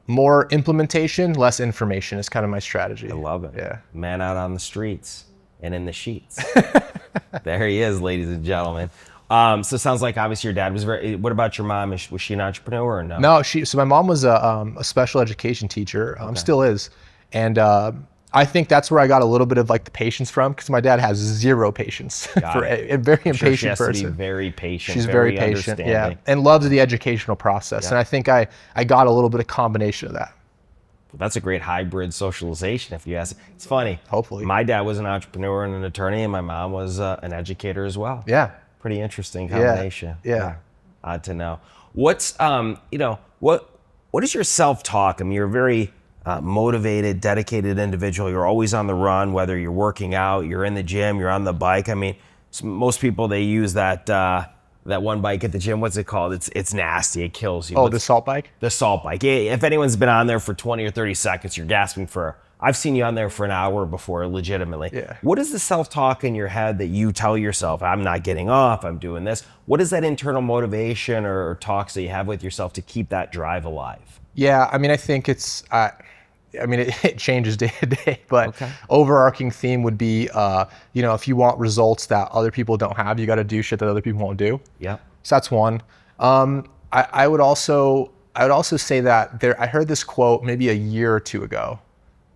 more implementation, less information is kind of my strategy. I love it. Yeah. Man out on the streets and in the sheets. There he is, ladies and gentlemen. So it sounds like obviously your dad was what about your mom? Was she an entrepreneur or no? No, so my mom was a special education teacher, still is. And I think that's where I got a little bit of like the patience from, because my dad has zero patience for a very impatient person. She has to be very patient. She's very patient, yeah, and loves the educational process. Yeah. And I think I got a little bit of combination of that. That's a great hybrid socialization, if you ask. It's funny. Hopefully. My dad was an entrepreneur and an attorney, and my mom was an educator as well. Yeah. Pretty interesting combination. Yeah. Odd to know. What's what is your self-talk? I mean, you're a very motivated, dedicated individual. You're always on the run, whether you're working out, you're in the gym, you're on the bike. I mean, most people, they use that one bike at the gym. What's it called? It's nasty. It kills you. Oh, the salt bike? The salt bike. If anyone's been on there for 20 or 30 seconds, you're gasping for. I've seen you on there for an hour before, legitimately. Yeah. What is the self-talk in your head that you tell yourself, I'm not getting off, I'm doing this? What is that internal motivation or talks that you have with yourself to keep that drive alive? Yeah, I mean, I think it's, it changes day to day, but overarching theme would be, if you want results that other people don't have, you got to do shit that other people won't do. Yeah. So that's one. I would also say that I heard this quote maybe a year or two ago,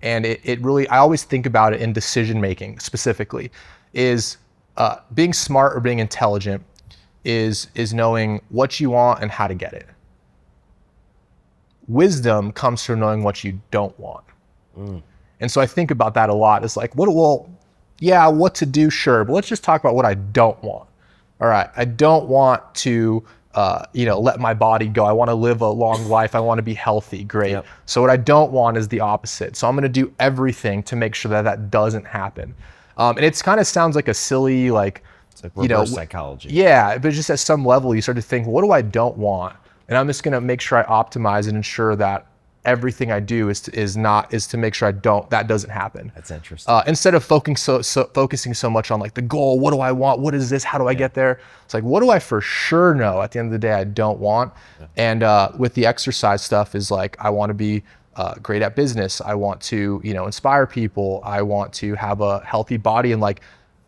and it really, I always think about it in decision making specifically, is being smart or being intelligent is knowing what you want and how to get it. Wisdom comes from knowing what you don't want. And so I think about that a lot. It's like, what to do, sure, but let's just talk about what I don't want. All right, I don't want to let my body go. I want to live a long life. I want to be healthy. Great. Yep. So what I don't want is the opposite. So I'm going to do everything to make sure that doesn't happen. And it kind of sounds like a silly, it's like reverse psychology. Yeah, but just at some level, you start to think, what do I don't want? And I'm just going to make sure I optimize and ensure that everything I do is to make sure that doesn't happen. That's interesting. Instead of focusing so much on like the goal, what do I want? What is this? How do I get there? It's like, what do I for sure know at the end of the day I don't want? Yeah. And with the exercise stuff is like, I want to be great at business. I want to, inspire people. I want to have a healthy body. And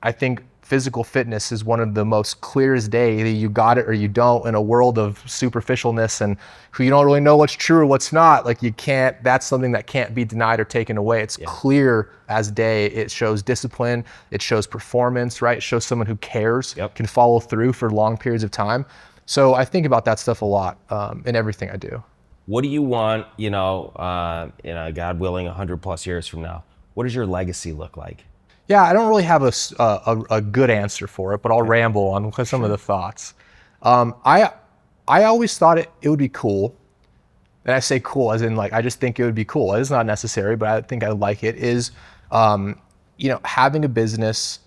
I think physical fitness is one of the most clear as day. Either you got it or you don't, in a world of superficialness and who you don't really know what's true or what's not. That's something that can't be denied or taken away. It's clear as day. It shows discipline. It shows performance, right? It shows someone who cares, can follow through for long periods of time. So I think about that stuff a lot in everything I do. What do you want, God willing, 100 plus years from now? What does your legacy look like? Yeah, I don't really have a good answer for it, but I'll ramble on some of the thoughts. I always thought it would be cool, and I say cool as in I just think it would be cool. It's not necessary, but I think I like it, is having a business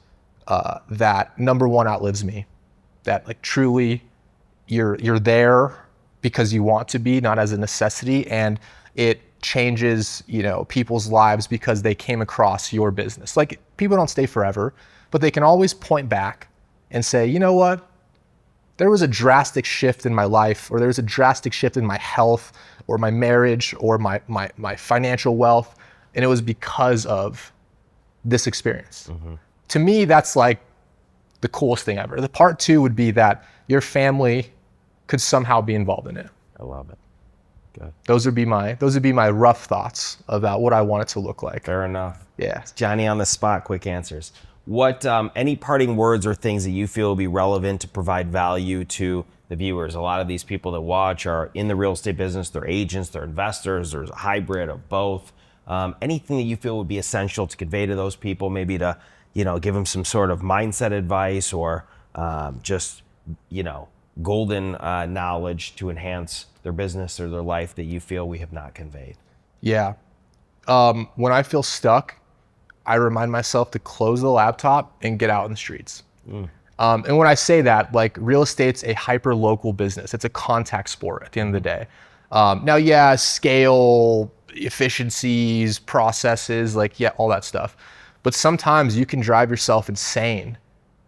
that, number one, outlives me. That truly you're there because you want to be, not as a necessity, and it changes people's lives because they came across your business. People don't stay forever, but they can always point back and say, you know what, there was a drastic shift in my life, or there was a drastic shift in my health or my marriage or my financial wealth, and it was because of this experience. To me, that's the coolest thing ever. The part two would be that your family could somehow be involved in it. I love it. Good. Those would be my rough thoughts about what I want it to look like. Fair enough. Yeah. It's Johnny on the spot, quick answers. What any parting words or things that you feel will be relevant to provide value to the viewers? A lot of these people that watch are in the real estate business, they're agents, they're investors, there's a hybrid of both. Anything that you feel would be essential to convey to those people, maybe to, give them some sort of mindset advice or just, golden knowledge to enhance their business or their life that you feel we have not conveyed? Yeah. When I feel stuck, I remind myself to close the laptop and get out in the streets. And when I say that, like, real estate's a hyper local business. It's a contact sport at the end of the day. Now, yeah, scale, efficiencies, processes, all that stuff. But sometimes you can drive yourself insane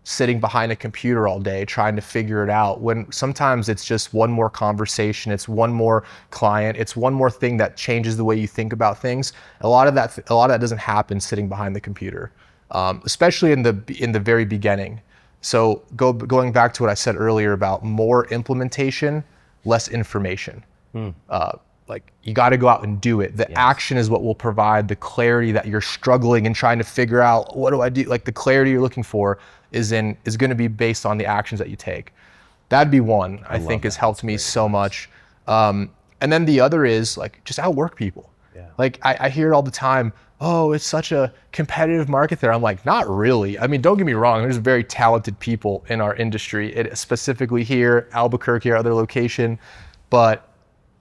sitting behind a computer all day trying to figure it out, when sometimes it's just one more conversation, it's one more client, it's one more thing that changes the way you think about things. A lot of that doesn't happen sitting behind the computer, especially in the very beginning. So going back to what I said earlier about more implementation, less information. You got to go out and do it. The action is what will provide the clarity that you're struggling and trying to figure out. What do I do? Like, the clarity you're looking for is going to be based on the actions that you take. That'd be one I think has helped me so much. And then the other is just outwork people. Yeah. I hear it all the time. Oh, it's such a competitive market there. I'm like, not really. I mean, don't get me wrong. There's very talented people in our industry, specifically here, Albuquerque, our other location, but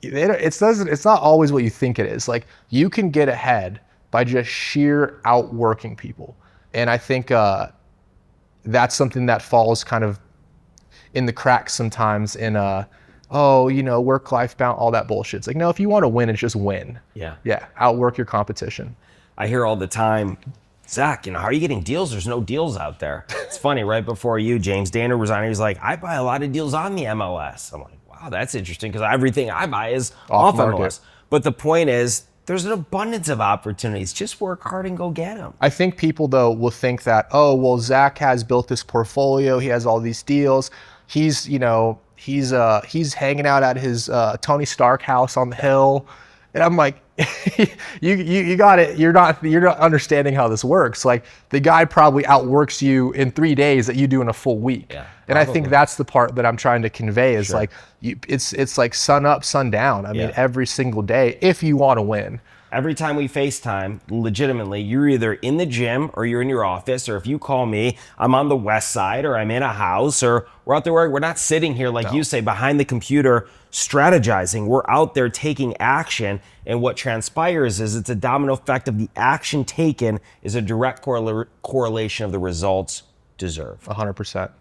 it's not always what you think it is. You can get ahead by just sheer outworking people. And I think that's something that falls kind of in the cracks sometimes in work-life balance, all that bullshit. It's like, no, if you want to win, it's just win. Yeah. Outwork your competition. I hear all the time, Zach, how are you getting deals? There's no deals out there. It's funny, right before you, James Danner was on, he was like, I buy a lot of deals on the MLS. I'm like, wow, that's interesting, because everything I buy is off MLS. But the point is, there's an abundance of opportunities. Just work hard and go get them. I think people, though, will think that, oh, well, Zach has built this portfolio. He has all these deals. He's hanging out at his Tony Stark house on the hill. And I'm like, you got it. You're not understanding how this works. The guy probably outworks you in 3 days that you do in a full week. Yeah, and I think that's the part that I'm trying to convey is it's like sun up, sun down. I mean, every single day if you want to win. Every time we FaceTime, legitimately, you're either in the gym or you're in your office, or if you call me, I'm on the west side or I'm in a house or we're out there working. We're not sitting here, you say, behind the computer strategizing. We're out there taking action, and what transpires is it's a domino effect of the action taken is a direct correlation of the results deserved. 100%.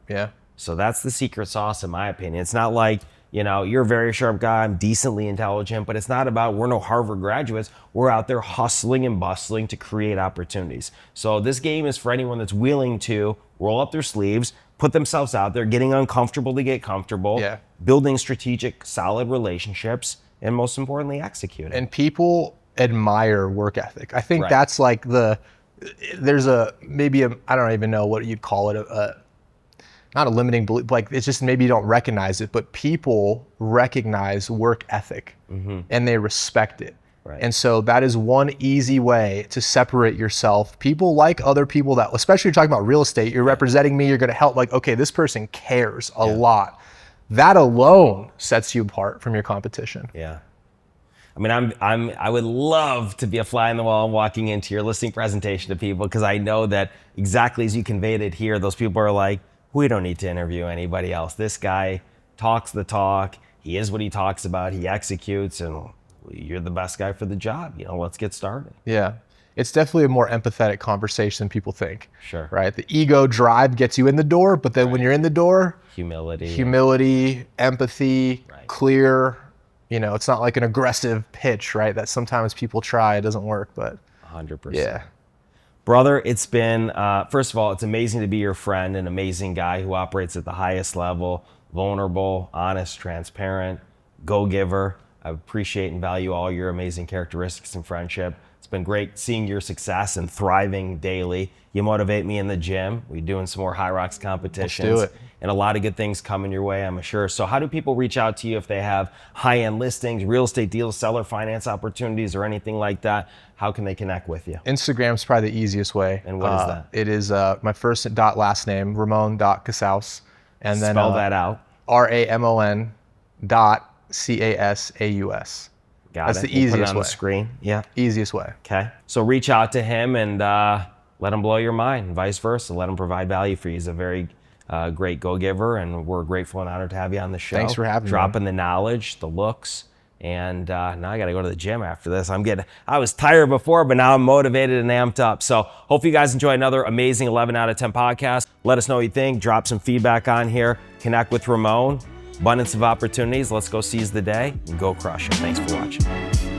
Yeah. So that's the secret sauce, in my opinion. It's not like, you're a very sharp guy, I'm decently intelligent, but it's not about, we're no Harvard graduates. We're out there hustling and bustling to create opportunities. So this game is for anyone that's willing to roll up their sleeves, put themselves out there, getting uncomfortable to get comfortable, building strategic, solid relationships, and most importantly, executing. And people admire work ethic. I think that's there's I don't even know what you'd call it, not a limiting belief, it's just maybe you don't recognize it, but people recognize work ethic and they respect it. Right. And so that is one easy way to separate yourself. People like other people that, especially you're talking about real estate, you're representing me, you're going to help, okay, this person cares a lot. That alone sets you apart from your competition. Yeah. I mean, I would love to be a fly on the wall walking into your listing presentation to people, because I know that exactly as you conveyed it here, those people are like, we don't need to interview anybody else. This guy talks the talk. He is what he talks about. He executes, and you're the best guy for the job. Let's get started. Yeah. It's definitely a more empathetic conversation than people think. Sure. Right? The ego drive gets you in the door, but then when you're in the door, humility, empathy, clear, it's not like an aggressive pitch, right? That sometimes people try, it doesn't work, but 100%. Yeah. Brother, it's been, first of all, it's amazing to be your friend, an amazing guy who operates at the highest level, vulnerable, honest, transparent, go-giver. I appreciate and value all your amazing characteristics and friendship. It's been great seeing your success and thriving daily. You motivate me in the gym. We're doing some more High Rocks competitions. Let's do it. And a lot of good things coming your way, I'm sure. So how do people reach out to you if they have high-end listings, real estate deals, seller finance opportunities, or anything like that? How can they connect with you? Instagram's probably the easiest way. And what is that? It is my first dot last name, Ramon.Casas. And then spell that out. RAMON dot CASAUS. That's the easiest Put it on way. The screen. Yeah. Easiest way. Okay. So reach out to him and let him blow your mind, and vice versa. Let him provide value for you. He's a very great go-giver, and we're grateful and honored to have you on the show. Thanks for having me. Dropping the knowledge, the looks, and now I got to go to the gym after this. I was tired before, but now I'm motivated and amped up. So hope you guys enjoy another amazing 11 out of 10 podcast. Let us know what you think. Drop some feedback on here. Connect with Ramon. Abundance of opportunities. Let's go seize the day and go crush it. Thanks for watching.